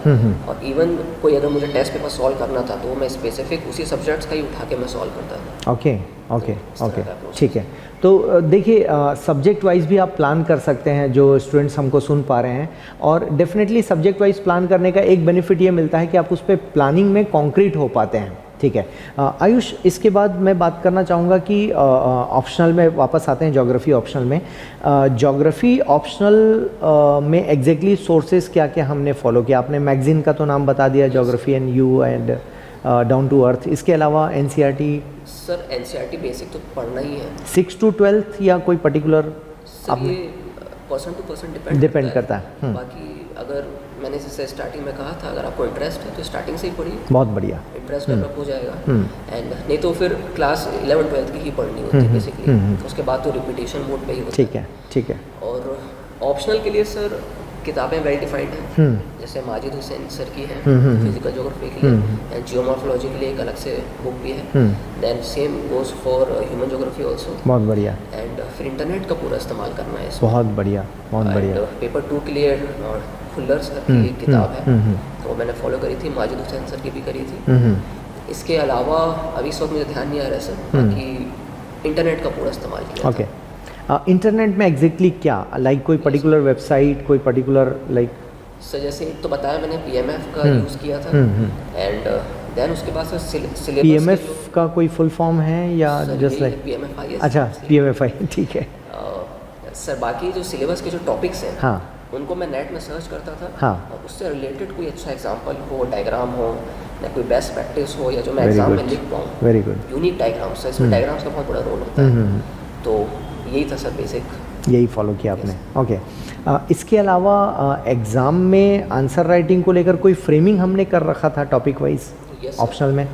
और इवन कोई अगर मुझे टेस्ट पेपर सॉल्व करना था तो मैं स्पेसिफिक उसी सब्जेक्ट्स का ही उठा के मैं सॉल्व करता था।
ओके ओके ओके, ठीक है। तो देखिए सब्जेक्ट वाइज भी आप प्लान कर सकते हैं, जो स्टूडेंट्स हमको सुन पा रहे हैं, और डेफिनेटली सब्जेक्ट वाइज प्लान करने का एक बेनिफिट ये मिलता है कि आप उस पर प्लानिंग में कॉन्क्रीट हो पाते हैं, ठीक है। आयुष, इसके बाद मैं बात करना चाहूँगा कि ऑप्शनल में वापस आते हैं, ज्योग्राफी ऑप्शनल में। ज्योग्राफी ऑप्शनल में एग्जैक्टली सोर्सेज क्या क्या हमने फॉलो किया? आपने मैगजीन का तो नाम बता दिया, geography and you and down to earth. इसके अलावा एनसीईआरटी?
सर एनसीईआरटी बेसिक तो पढ़ना ही है।
6 to 12 या कोई पर्टिकुलर?
सर ये पर्सन टू पर्सन
डिपेंड करता है।
बाकी अगर मैंने जैसे स्टार्टिंग में कहा था, अगर आपको इंटरेस्ट है तो स्टार्टिंग से ही पढ़िए।
बहुत बढ़िया।
इंटरेस्ट डेवलप हो जाएगा। एंड नहीं तो फिर क्लास 11-12 की ही पढ़नी होती है बेसिकली। उसके बाद तो रिपीटेशन मोड पे ही होता है।
ठीक है, ठीक है।
और ऑप्शनल के लिए सर किताबें वेल डिफाइंड हैं, जैसे माजिद हुसैन सर की हैं फिजिकल ज्योग्राफी के लिए, एंड जियोमॉर्फोलॉजी के लिए एक अलग से बुक भी है। Then same goes for human geography also.
बहुत बढ़िया।
एंड फिर इंटरनेट का पूरा इस्तेमाल करना है इसमें।
बहुत बढ़िया, बहुत बढ़िया।
पेपर 2 के लिए खुल्लर सर की एक किताब है, तो मैंने फॉलो करी थी, माजिद हुसैन सर की भी करी थी। इसके अलावा अभी इस वक्त मुझे ध्यान नहीं आ रहा है सर, बाकी इंटरनेट का पूरा इस्तेमाल किया।
ओके। इंटरनेट में एग्जैक्टली क्या, लाइक कोई पर्टिकुलर वेबसाइट, कोई पर्टिकुलर लाइक?
सर जैसे एक तो बताया मैंने पीएमएफ का यूज़ किया था, एंड देन उसके बाद सर सिलेबस।
पीएमएफ का कोई फुल फॉर्म है या जस्ट लाइक?
पीएमएफआई।
अच्छा, पीएमएफआई, ठीक है।
सर बाकी जो सिलेबस के जो टॉपिक्स हैं,
हाँ,
उनको मैं नेट में सर्च करता था।
हाँ,
और उससे रिलेटेड कोई अच्छा एग्जांपल हो, डायग्राम हो, या कोई बेस्ट प्रैक्टिस हो, या जो मैं एग्जाम में लिख पाऊँ।
Very good.
यूनिक डायग्राम्स, इसमें डायग्राम्स का बहुत बड़ा रोल होता है। तो यही था सर बेसिक,
यही फॉलो किया आपने। ओके। इसके अलावा एग्ज़ाम में आंसर राइटिंग को लेकर कोई फ्रेमिंग हमने कर रखा था टॉपिक वाइज ऑप्शनल में?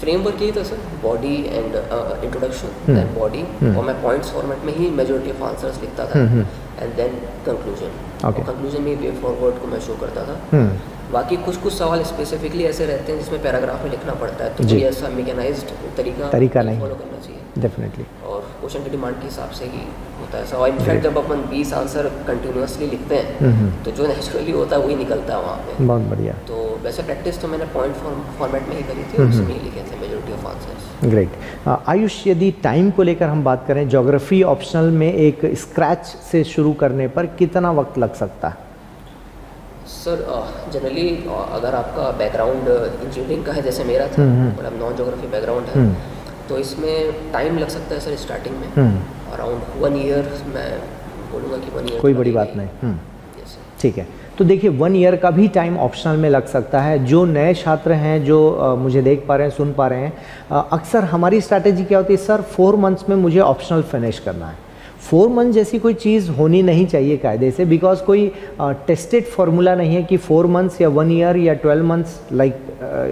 फ्रेमवर्क यही था sir, body and introduction, then body, और मैं पॉइंट्स फॉर्मेट में ही मेजॉरिटी ऑफ आंसर्स लिखता था, एंड देन कंक्लूजन। और कंक्लूजन में वे फॉरवर्ड को मैं शो करता था। बाकी कुछ सवाल स्पेसिफिकली ऐसे रहते हैं जिसमें पैराग्राफ में लिखना पड़ता है, तो कोई ऐसा मैकेनाइज्ड तरीका नहीं फॉलो करना चाहिए डेफिनेटली, और क्वेश्चन की डिमांड के हिसाब से ही होता है। और इनफैक्ट जब अपन 20 आंसर कंटिन्यूसली लिखते हैं तो जो नेचुरली होता है वही निकलता है वहाँ पे।
बहुत बढ़िया।
तो वैसे प्रैक्टिस तो मैंने पॉइंट फॉर्मेट में ही करी थी, उसमें ही लिखे थे
ग्रेट। आयुष, यदि टाइम को लेकर हम बात करें, ज्योग्राफी ऑप्शनल में एक स्क्रैच से शुरू करने पर कितना वक्त लग सकता है?
सर जनरली अगर आपका बैकग्राउंड इंजीनियरिंग का है जैसे मेरा था, मतलब नॉन ज्योग्राफी बैकग्राउंड है, तो इसमें टाइम लग सकता है सर स्टार्टिंग में अराउंड 1 ईयर। मैं बोलूँगा कि 1 ईयर
कोई बड़ी बात नहीं। ठीक है, तो देखिए 1 ईयर का भी टाइम ऑप्शनल में लग सकता है। जो नए छात्र हैं, जो मुझे देख पा रहे हैं, सुन पा रहे हैं, अक्सर हमारी स्ट्रैटेजी क्या होती है, सर 4 मंथ्स में मुझे ऑप्शनल फिनिश करना है। 4 मंथ जैसी कोई चीज़ होनी नहीं चाहिए कायदे से, बिकॉज कोई टेस्टेड फार्मूला नहीं है कि 4 मंथ्स या 1 ईयर या 12 मंथ्स लाइक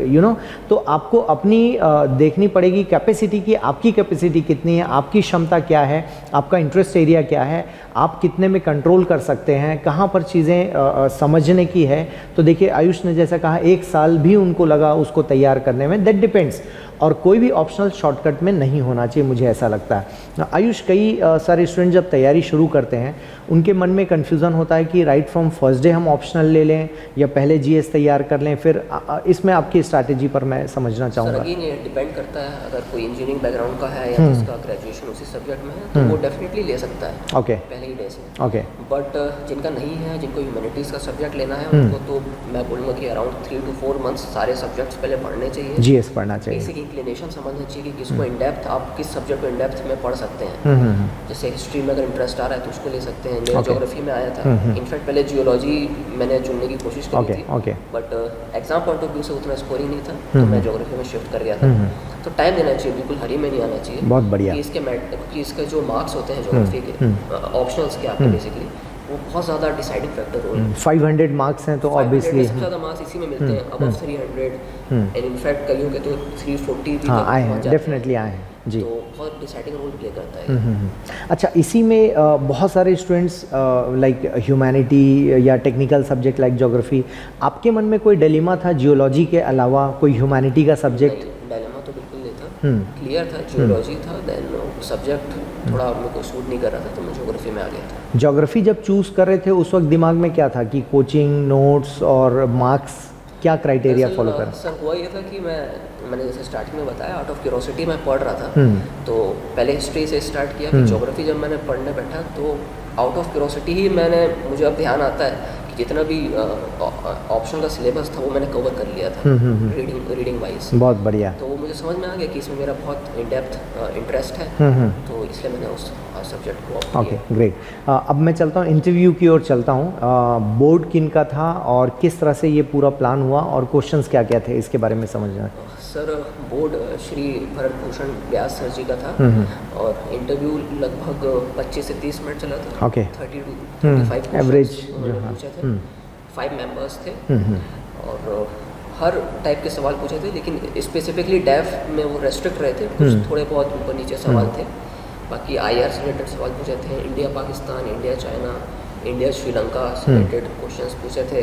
यू नो। तो आपको अपनी देखनी पड़ेगी कैपेसिटी की, आपकी कैपेसिटी कितनी है, आपकी क्षमता क्या है, आपका इंटरेस्ट एरिया क्या है, आप कितने में कंट्रोल कर सकते हैं, कहाँ पर चीज़ें समझने की है। तो देखिए आयुष ने जैसा कहा 1 साल भी उनको लगा उसको तैयार करने में, दैट डिपेंड्स। और कोई भी ऑप्शनल शॉर्टकट में नहीं होना चाहिए, मुझे ऐसा लगता है। आयुष, कई सारे स्टूडेंट जब तैयारी शुरू करते हैं उनके मन में कन्फ्यूज़न होता है कि राइट फ्रॉम फर्स्ट डे हम ऑप्शनल ले लें या पहले जीएस तैयार कर लें, फिर इसमें आपकी स्ट्रैटेजी पर मैं समझना चाहूँगा।
सर अगेन ये डिपेंड करता है, अगर कोई इंजीनियरिंग बैकग्राउंड का है या जिसका ग्रेजुएशन उसी सब्जेक्ट में है तो वो डेफिनेटली ले सकता है
ओके
पहले ही डे से।
ओके,
बट जिनका नहीं है, जिनको ह्यूमैनिटीज़ का सब्जेक्ट लेना है, उनको तो मैं बोलूँगा कि अराउंड 3 to 4 मंथ्स सारे सब्जेक्ट्स पहले पढ़ने चाहिए,
जीएस पढ़ना चाहिए,
बेसिक इंक्लिनेशन समझना चाहिए कि किसको इन डेप्थ आप किस सब्जेक्ट को इन डेप्थ में पढ़ सकते हैं। जैसे हिस्ट्री में अगर इंटरेस्ट आ रहा है तो उसको ले सकते हैं। मेरा ज्योग्राफी में आया था, इनफैक्ट पहले जियोलॉजी मैंने चुनने की कोशिश करी थी, but exam point of view से उतना स्कोर ही नहीं था, तो मैं ज्योग्राफी में शिफ्ट कर गया था। तो टाइम देना चाहिए, बिल्कुल हरी में नहीं आना चाहिए।
बहुत बढ़िया।
कि इसके जो मार्क्स होते हैं ज्योग्राफी के ऑप्शनल्स के आपके बेसिकली, वो बहुत ज़्यादा डिसाइडिंग फैक्टर रोल है।
500 मार्क्स हैं तो ऑब्वियसली
सबसे ज़्यादा मार्क्स इसी में मिलते हैं, अबव 300 एंड इनफैक्ट कईयों के तो 340 भी
आए हैं, डेफिनेटली आए हैं जी।
तो बहुत डिसाइडिंग रोल प्ले करता है।
अच्छा, इसी में बहुत सारे स्टूडेंट्स लाइक ह्यूमैनिटी या टेक्निकल सब्जेक्ट लाइक ज्योग्राफी, आपके मन में कोई डिलेमा था जियोलॉजी के अलावा कोई ह्यूमैनिटी का सब्जेक्ट?
डिलेमा तो बिल्कुल नहीं था, क्लियर था, जियोलॉजी था, देन सब्जेक्ट थोड़ा मेरे को सूट नहीं कर रहा था तो मैं ज्योग्राफी में आ गया था।
ज्योग्राफी जब चूज़ कर रहे थे उस वक्त दिमाग में क्या था कि कोचिंग, नोट्स और मार्क्स, क्या क्राइटेरिया फॉलो कर?
सर हुआ ये था कि मैंने जैसे स्टार्टिंग में बताया, आउट ऑफ क्यूरोसिटी मैं पढ़ रहा था, तो पहले हिस्ट्री से स्टार्ट किया, फिर ज्योग्राफी जब मैंने पढ़ने बैठा तो आउट ऑफ क्यूरोसिटी ही मुझे अब ध्यान आता है कि जितना भी ऑप्शनल का सिलेबस था वो मैंने कवर कर लिया था रीडिंग वाइज।
बहुत बढ़िया।
तो वो मुझे समझ में आ गया कि इसमें मेरा बहुत इन डेप्थ इंटरेस्ट है, तो इसलिए मैंने उस सब्जेक्ट को
ओके ग्रेट। अब मैं चलता हूँ इंटरव्यू की ओर चलता हूँ। बोर्ड किन का था और किस तरह से ये पूरा प्लान हुआ और क्वेश्चंस क्या क्या थे, इसके बारे में समझना।
सर बोर्ड श्री भरत भूषण व्यास सर जी का था और इंटरव्यू लगभग 25 से 30 मिनट चला था।
ओके,
30 to 35
एवरेज
जो पूछे थे। 5 मेंबर्स थे और हर टाइप के सवाल पूछे थे, लेकिन स्पेसिफिकली डेफ में वो रेस्ट्रिक्ट रहे थे, कुछ थोड़े बहुत ऊपर नीचे सवाल थे। बाकी IR से रिलेटेड सवाल पूछे थे, India Pakistan, India China, India Sri Lanka से रिलेटेड क्वेश्चंस पूछे थे,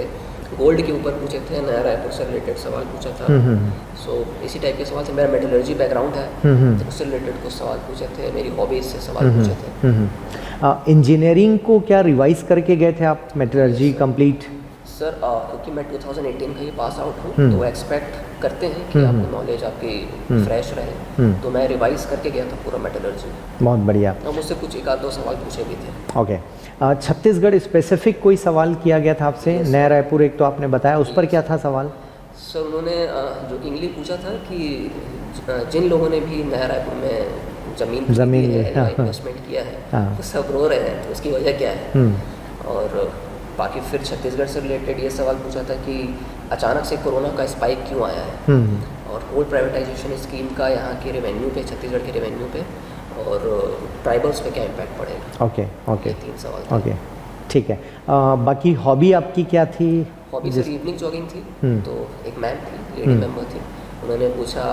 गोल्ड के ऊपर पूछे थे, नया रायपुर से रिलेटेड सवाल पूछा था। सो इसी टाइप के सवाल थे। मेरा मेटलर्जी बैकग्राउंड है तो उससे रिलेटेड कुछ सवाल पूछे थे, मेरी हॉबीज से सवाल पूछे थे।
इंजीनियरिंग को क्या रिवाइज करके गए थे आप, मेटलर्जी कंप्लीट?
सर क्योंकि मैं 2018 का ही पास आउट हूँ तो एक्सपेक्ट करते हैं कि आपको नॉलेज आपकी फ्रेश रहे, तो मैं रिवाइज करके गया था पूरा मेटलर्जी।
बहुत बढ़िया।
और मुझसे कुछ 1-2 सवाल पूछे भी थे।
ओके, छत्तीसगढ़ स्पेसिफिक कोई सवाल किया गया था आपसे? नया रायपुर एक तो आपने बताया, उस पर क्या था सवाल?
सर उन्होंने जोकिंगली पूछा था कि जिन लोगों ने भी नया रायपुर में ज़मीन इन्वेस्टमेंट किया है वो सब रो रहे हैं, तो उसकी वजह क्या है। और बाकी फिर छत्तीसगढ़ से रिलेटेड ये सवाल पूछा था कि अचानक से कोरोना का स्पाइक क्यों आया है और कोल प्राइवेटाइजेशन स्कीम का यहाँ के रेवेन्यू पे, छत्तीसगढ़ के रेवेन्यू पे और ट्राइबल्स पे क्या इम्पैक्ट पड़ेगा।
ओके ओके,
3 सवाल।
ओके ठीक है। बाकी हॉबी आपकी क्या थी?
हॉबी सर इवनिंग जॉगिंग थी। तो एक मैम थी, लेडी मेंबर थी, उन्होंने पूछा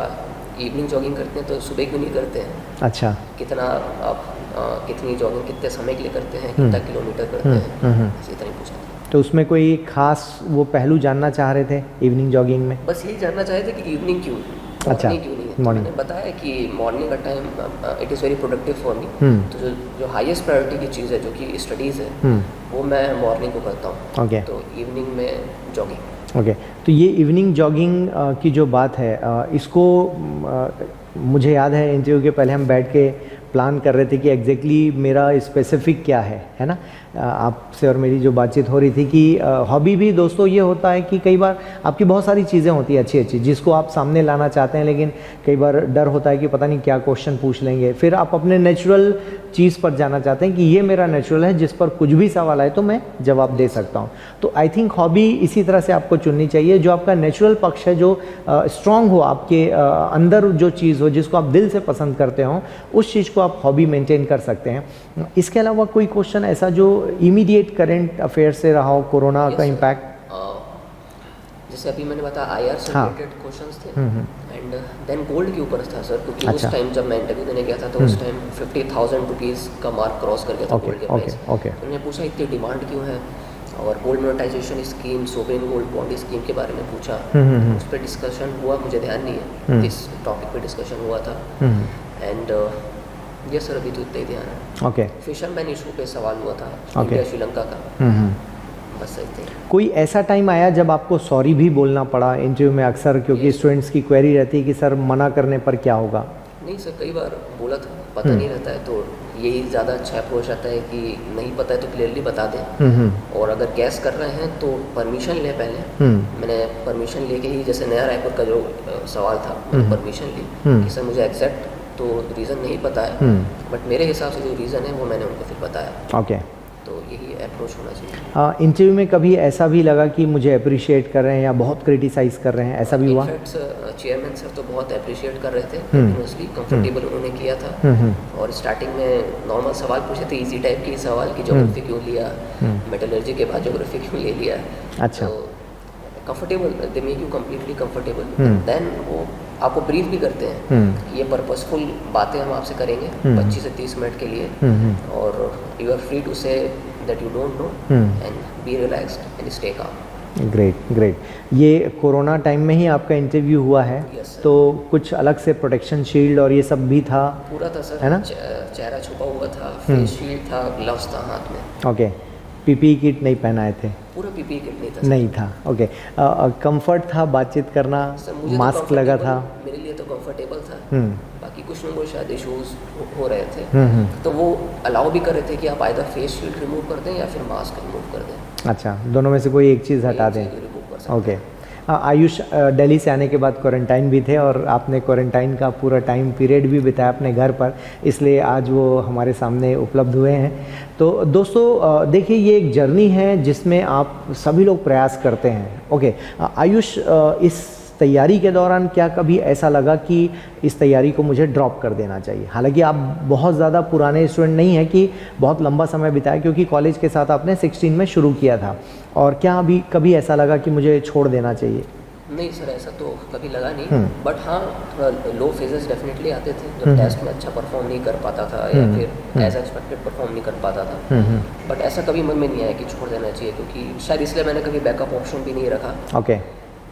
इवनिंग जॉगिंग करते हैं तो सुबह क्यों नहीं करते हैं?
अच्छा,
कितना आप कितनी जॉगिंग कितने समय के लिए करते हैं, कितना किलोमीटर करते हैं, इसी तरह पूछा था।
तो उसमें कोई खास वो पहलू जानना चाह रहे थे इवनिंग जॉगिंग में?
बस यही जानना चाहे थे कि इवनिंग क्यों,
अच्छा,
क्यों नहीं है। मैंने बताया कि मॉर्निंग का time it is very productive for me. तो जो हाईएस्ट प्रायोरिटी की चीज़ है जो कि स्टडीज़ है वो मैं मॉर्निंग को करता हूँ।
ओके,
तो इवनिंग में जॉगिंग।
ओके तो ये इवनिंग जॉगिंग की जो बात है इसको मुझे याद है इंटरव्यू के पहले हम बैठ के प्लान कर रहे थे कि एग्जैक्टली मेरा स्पेसिफिक क्या है ना। आपसे और मेरी जो बातचीत हो रही थी कि हॉबी भी दोस्तों ये होता है कि कई बार आपकी बहुत सारी चीज़ें होती हैं अच्छी अच्छी जिसको आप सामने लाना चाहते हैं, लेकिन कई बार डर होता है कि पता नहीं क्या क्वेश्चन पूछ लेंगे। फिर आप अपने नेचुरल चीज़ पर जाना चाहते हैं कि ये मेरा नेचुरल है, जिस पर कुछ भी सवाल आए तो मैं जवाब दे सकता हूँ। तो आई थिंक हॉबी इसी तरह से आपको चुननी चाहिए जो आपका नेचुरल पक्ष है, जो स्ट्रॉन्ग हो, आपके अंदर जो चीज़ हो जिसको आप दिल से पसंद करते हो, उस चीज़ को आप हॉबी मेंटेन कर सकते हैं। इसके अलावा कोई क्वेश्चन ऐसा जो इमीडिएट करंट अफेयर से रहा हो, कोरोना का इम्पैक्ट?
जैसे अभी मैंने बताया आईआर से रिलेटेड क्वेश्चंस थे एंड देन गोल्ड के ऊपर था सर, क्योंकि उस टाइम जब मैं इंटरव्यू देने गया था तो उस टाइम 50,000 रुपीज़ का मार्क क्रॉस कर गया था गोल्ड के प्राइस। तो मैंने पूछा इतनी डिमांड क्यों है, और gold monetization scheme, sovereign gold bond scheme के बारे में पूछा। उस पर डिस्कशन हुआ, मुझे ध्यान नहीं है किस टॉपिक पे डिस्कशन हुआ था। एंड ये सर अभी तो इतना ही ध्यान है।
ओके
फिशरमैन इशू पे सवाल हुआ था इंडिया श्रीलंका का, बस सही थे।
कोई ऐसा टाइम आया जब आपको सॉरी भी बोलना पड़ा इंटरव्यू में अक्सर, क्योंकि स्टूडेंट्स की क्वेरी रहती है कि सर मना करने पर क्या होगा?
नहीं सर, कई बार बोला था, पता नहीं रहता है तो यही ज़्यादा अच्छा अप्रोच आता है कि नहीं पता है तो क्लियरली बता दें। और अगर गैस कर रहे हैं तो परमिशन लें पहले। मैंने परमिशन लेके ही, जैसे नया रायपुर का जो सवाल था, मैंने परमिशन ली कि सर मुझे एग्जैक्ट तो रीज़न नहीं पता है, बट मेरे हिसाब से जो रीज़न है वो मैंने उनको फिर बताया।
ओके
तो यही अप्रोच होना चाहिए।
इंटरव्यू में कभी ऐसा भी लगा कि मुझे अप्रिशिएट कर रहे हैं या बहुत क्रिटिसाइज कर रहे हैं, ऐसा भी हुआ?
इनफैक्ट चेयरमैन सर तो बहुत अप्रिशिएट कर रहे थे, कंटिन्यूसली कंफर्टेबल उन्होंने किया था। और स्टार्टिंग में नॉर्मल सवाल पूछे थे, इजी टाइप के सवाल की, ज्योग्राफी क्यों लिया, मेटलर्जी के बाद ज्योग्राफी क्यों ले लिया।
अच्छा,
comfortable, they make you completely comfortable. Then वो आपको ब्रीफ भी करते हैं, ये पर्पसफुल बातें हम आपसे करेंगे 25 से 30 मिनट के लिए, और you are free to say that you don't know and be relaxed and stay calm.
Great great. ये कोरोना टाइम में ही आपका इंटरव्यू हुआ है?
Yes,
तो कुछ अलग से प्रोटेक्शन शील्ड और ये सब भी था?
पूरा था सर,
है ना?
चेहरा छुपा हुआ था, फेस शील्ड था, ग्लव्स था हाथ में।
ओके, पीपीई किट नहीं पहनाए थे?
पूरा पीपीई किट नहीं था।
नहीं था, ओके। कंफर्ट था बातचीत करना, मास्क लगा था?
मेरे लिए तो कंफर्टेबल था। बाकी कुछ लोगों को शायद इशूज हो रहे थे, तो वो अलाउ भी कर रहे थे कि आप आइदर फेस शील्ड रिमूव कर दें या फिर मास्क रिमूव कर दें।
अच्छा, दोनों में से कोई एक चीज़ हटा दें। ओके। आयुष दिल्ली से आने के बाद क्वारंटाइन भी थे और आपने क्वारंटाइन का पूरा टाइम पीरियड भी बिताया अपने घर पर, इसलिए आज वो हमारे सामने उपलब्ध हुए हैं। तो दोस्तों देखिए, ये एक जर्नी है जिसमें आप सभी लोग प्रयास करते हैं। ओके आयुष, इस तैयारी के दौरान क्या कभी ऐसा लगा कि इस तैयारी को मुझे ड्रॉप कर देना चाहिए? हालांकि आप बहुत ज़्यादा पुराने स्टूडेंट नहीं हैं कि बहुत लंबा समय बिताया, क्योंकि कॉलेज के साथ आपने 16 में शुरू किया था, और क्या अभी कभी ऐसा लगा कि मुझे छोड़ देना चाहिए?
नहीं सर, ऐसा तो कभी लगा नहीं, बट हाँ थोड़ा लो फेजेस डेफिनेटली आते थे जब टेस्ट में अच्छा परफॉर्म नहीं कर पाता था या फिर एज एक्सपेक्टेड परफॉर्म नहीं कर पाता था। बट ऐसा कभी मन में नहीं आया कि छोड़ देना चाहिए, क्योंकि शायद इसलिए मैंने कभी बैकअप ऑप्शन भी नहीं रखा।
ओके,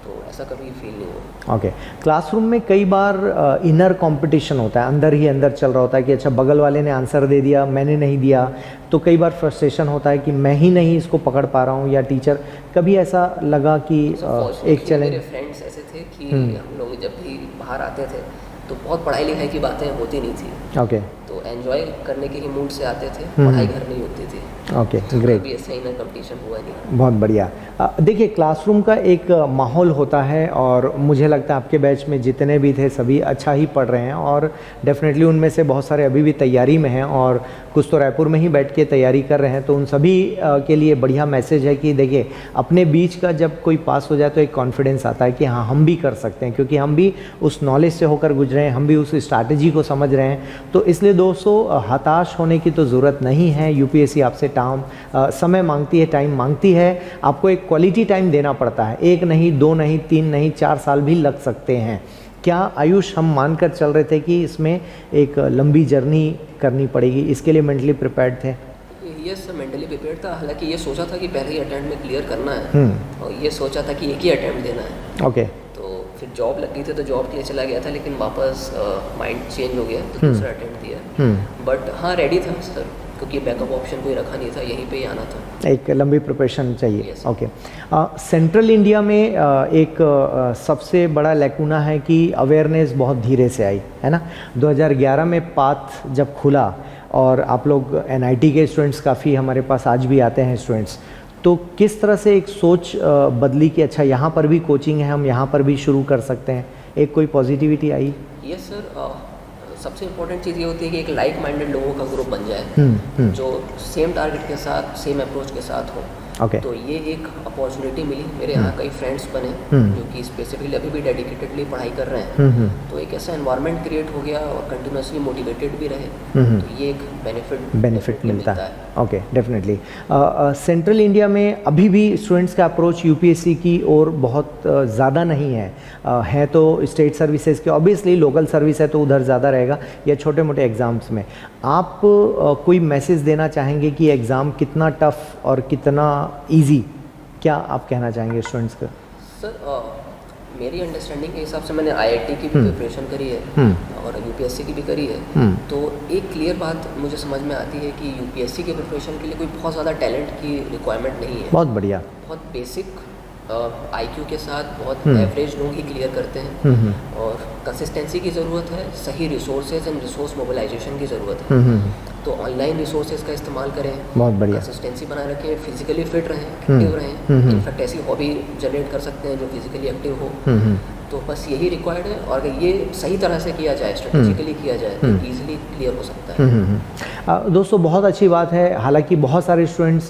तो ऐसा कभी फील नहीं हुआ।
ओके। क्लासरूम में कई बार इनर कंपटीशन होता है, अंदर ही अंदर चल रहा होता है कि अच्छा बगल वाले ने आंसर दे दिया, मैंने नहीं दिया, तो कई बार फ्रस्ट्रेशन होता है कि मैं ही नहीं इसको पकड़ पा रहा हूँ, या टीचर। कभी ऐसा लगा कि एक चैलेंज?
मेरे फ्रेंड्स ऐसे थे कि हम लोग जब भी बाहर आते थे तो बहुत पढ़ाई लिखाई की बातें होती नहीं थी।
ओके।
तो एंजॉय करने के ही मूड से आते थे, पढ़ाई घर नहीं होती थी।
Okay, great.
कभी ऐसा इनर कंपटीशन हुआ नहीं।
बहुत बढ़िया। देखिए, क्लासरूम का एक माहौल होता है, और मुझे लगता है आपके बैच में जितने भी थे सभी अच्छा ही पढ़ रहे हैं, और डेफिनेटली उनमें से बहुत सारे अभी भी तैयारी में हैं, और कुछ तो रायपुर में ही बैठ के तैयारी कर रहे हैं। तो उन सभी के लिए बढ़िया मैसेज है कि देखिए, अपने बीच का जब कोई पास हो जाए तो एक कॉन्फिडेंस आता है कि हाँ हम भी कर सकते हैं, क्योंकि हम भी उस नॉलेज से होकर गुजरे हैं, हम भी उस स्ट्रैटेजी को समझ रहे हैं। तो इसलिए दोस्तों, हताश होने की तो ज़रूरत नहीं है। यूपीएससी आपसे समय मांगती है, टाइम मांगती है, आपको एक क्वालिटी टाइम देना पड़ता है। 1 नहीं, 2 नहीं, 3 नहीं, 4 साल भी लग सकते हैं। क्या आयुष, हम मानकर चल रहे थे कि इसमें एक लंबी जर्नी करनी पड़ेगी, इसके लिए मेंटली प्रिपेयर्ड थे?
यस, मेंटली प्रिपेयर्ड था। हालांकि ये सोचा था कि पहले ही अटेम्प्ट में क्लियर करना है, और ये सोचा था कि एक ही अटेम्प्ट देना है।
ओके।
तो फिर जॉब लग गई थी तो जॉब के लिए चला गया था, लेकिन वापस माइंड चेंज हो गया तो दूसरा अटेम्प्ट दिया। बट हाँ, रेडी था सर, क्योंकि बैकअप ऑप्शन कोई रखा नहीं था, यहीं पे ही आना था।
एक लंबी प्रिपरेशन चाहिए।
Yes.
ओके। सेंट्रल इंडिया में एक सबसे बड़ा लैकुना है कि अवेयरनेस बहुत धीरे से आई है ना। 2011 में पाथ जब खुला और आप लोग NIT के स्टूडेंट्स काफ़ी हमारे पास आज भी आते हैं स्टूडेंट्स, तो किस तरह से एक सोच बदली कि अच्छा यहाँ पर भी कोचिंग है, हम यहाँ पर भी शुरू कर सकते हैं, एक कोई पॉजिटिविटी आई?
यस सर, सबसे इम्पोर्टेंट चीज़ ये होती है कि एक लाइक माइंडेड लोगों का ग्रुप बन जाए जो सेम टारगेट के साथ, सेम अप्रोच के साथ हो।
ओके।
तो ये एक अपॉर्चुनिटी मिली, मेरे यहाँ कई फ्रेंड्स बने जो कि स्पेसिफिकली अभी भी डेडिकेटेडली पढ़ाई कर रहे हैं। तो एक ऐसा एनवायरनमेंट क्रिएट हो गया और कंटिन्यूसली मोटिवेटेड भी रहे, तो ये एक बेनिफिट मिलता है।
Okay, definitely. सेंट्रल इंडिया में अभी भी स्टूडेंट्स का अप्रोच यूपीएससी की ओर बहुत ज़्यादा नहीं है। है तो स्टेट सर्विसेज के, ऑब्वियसली लोकल सर्विस है तो उधर ज़्यादा रहेगा, या छोटे मोटे एग्ज़ाम्स में। आप कोई मैसेज देना चाहेंगे कि एग्ज़ाम कितना टफ और कितना इजी, क्या आप कहना चाहेंगे स्टूडेंट्स को?
सर, मेरी अंडरस्टैंडिंग के हिसाब से मैंने IIT की भी प्रिपरेशन करी है और UPSC की भी करी है। तो एक क्लियर बात मुझे समझ में आती है कि UPSC के प्रिपरेशन के लिए कोई बहुत ज़्यादा टैलेंट की रिक्वायरमेंट नहीं है।
बहुत बढ़िया।
बहुत बेसिक IQ के साथ बहुत एवरेज लोग ही क्लियर करते हैं और कंसिस्टेंसी की ज़रूरत है, सही रिसोर्सेज एंड रिसोर्स मोबिलाइजेशन की ज़रूरत है। तो ऑनलाइन रिसोर्सेज का इस्तेमाल करें,
बहुत बढ़िया,
कंसिस्टेंसी बनाए रखें, फिजिकली फिट रहें, एक्टिव रहें। इनफैक्ट ऐसी हॉबी जनरेट कर सकते हैं जो फिजिकली एक्टिव हो। तो बस यही रिक्वायर्ड है और अगर ये सही तरह से किया जाए, स्ट्रेटेजिकली किया जाए, तो ईजिली क्लियर हो सकता है।
दोस्तों बहुत अच्छी बात है। हालांकि बहुत सारे स्टूडेंट्स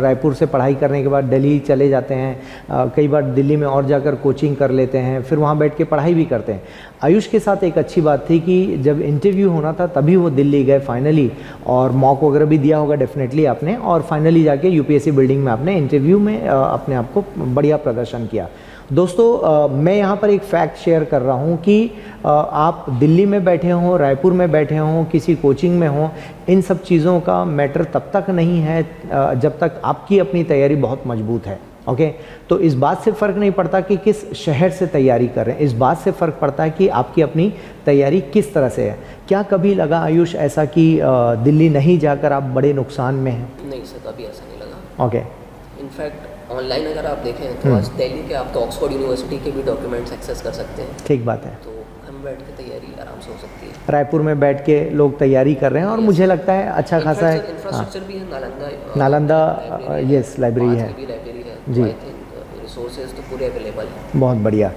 रायपुर से पढ़ाई करने के बाद दिल्ली चले जाते हैं, कई बार दिल्ली में और जाकर कोचिंग कर लेते हैं, फिर वहाँ बैठ के पढ़ाई भी करते हैं। आयुष के साथ एक अच्छी बात थी कि जब इंटरव्यू होना था तभी वो दिल्ली गए फाइनली, और मॉक वगैरह भी दिया होगा डेफिनेटली आपने, और फाइनली जाके यूपीएससी बिल्डिंग में आपने इंटरव्यू में अपने आप को बढ़िया प्रदर्शन किया। दोस्तों मैं यहाँ पर एक फैक्ट शेयर कर रहा हूँ कि आप दिल्ली में बैठे हों, रायपुर में बैठे हों, किसी कोचिंग में हों, इन सब चीज़ों का मैटर तब तक नहीं है जब तक आपकी अपनी तैयारी बहुत मजबूत है। ओके, तो इस बात से फ़र्क नहीं पड़ता कि किस शहर से तैयारी कर रहे हैं, इस बात से फ़र्क पड़ता है कि आपकी अपनी तैयारी किस तरह से है। क्या कभी लगा आयुष ऐसा कि दिल्ली नहीं जाकर आप बड़े नुकसान में हैं?
नहीं सर, कभी ऐसा नहीं लगा।
ओके।
इनफैक्ट ऑनलाइन अगर आप देखें तो आज दिल्ली के आप तो ऑक्सफोर्ड यूनिवर्सिटी के भी डॉक्यूमेंट्स एक्सेस कर सकते हैं।
ठीक बात है।
तो हम बैठ के तैयारी आराम से हो सकती है।
रायपुर में बैठ के लोग तैयारी कर रहे हैं और मुझे लगता है अच्छा खासा है।
इंफ्रास्ट्रक्चर भी है,
नालंदा यस लाइब्रेरी है
जी, रिसोर्सेज तो पूरे अवेलेबल है।
बहुत बढ़िया।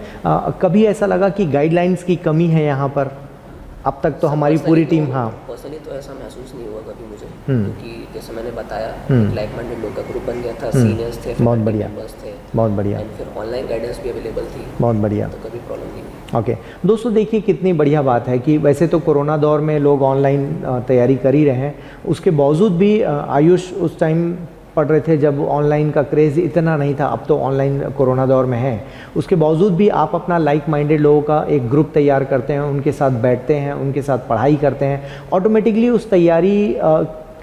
कभी ऐसा लगा कि गाइडलाइंस की कमी है यहाँ पर? अब तक तो हमारी पूरी टीम, हाँ
पर्सनली तो ऐसा महसूस नहीं हुआ कभी मुझे, क्योंकि जैसे मैंने बताया लाइक माइंडेड लोग का ग्रुप बन गया था, सीनियर्स थे,
बहुत बढ़िया,
थे,
बहुत बढ़िया,
एंड फिर ऑनलाइन गाइडेंस भी अवेलेबल थी,
बहुत बढ़िया,
तो कभी प्रॉब्लम नहीं हुई।
ओके दोस्तों, देखिए कितनी बढ़िया बात है कि वैसे तो कोरोना दौर में लोग ऑनलाइन तैयारी कर ही रहे हैं, उसके बावजूद भी आयुष उस टाइम पढ़ रहे थे जब ऑनलाइन का क्रेज़ इतना नहीं था, अब तो ऑनलाइन कोरोना दौर में है, उसके बावजूद भी आप अपना लाइक माइंडेड लोगों का एक ग्रुप तैयार करते हैं, उनके साथ बैठते हैं, उनके साथ पढ़ाई करते हैं, ऑटोमेटिकली उस तैयारी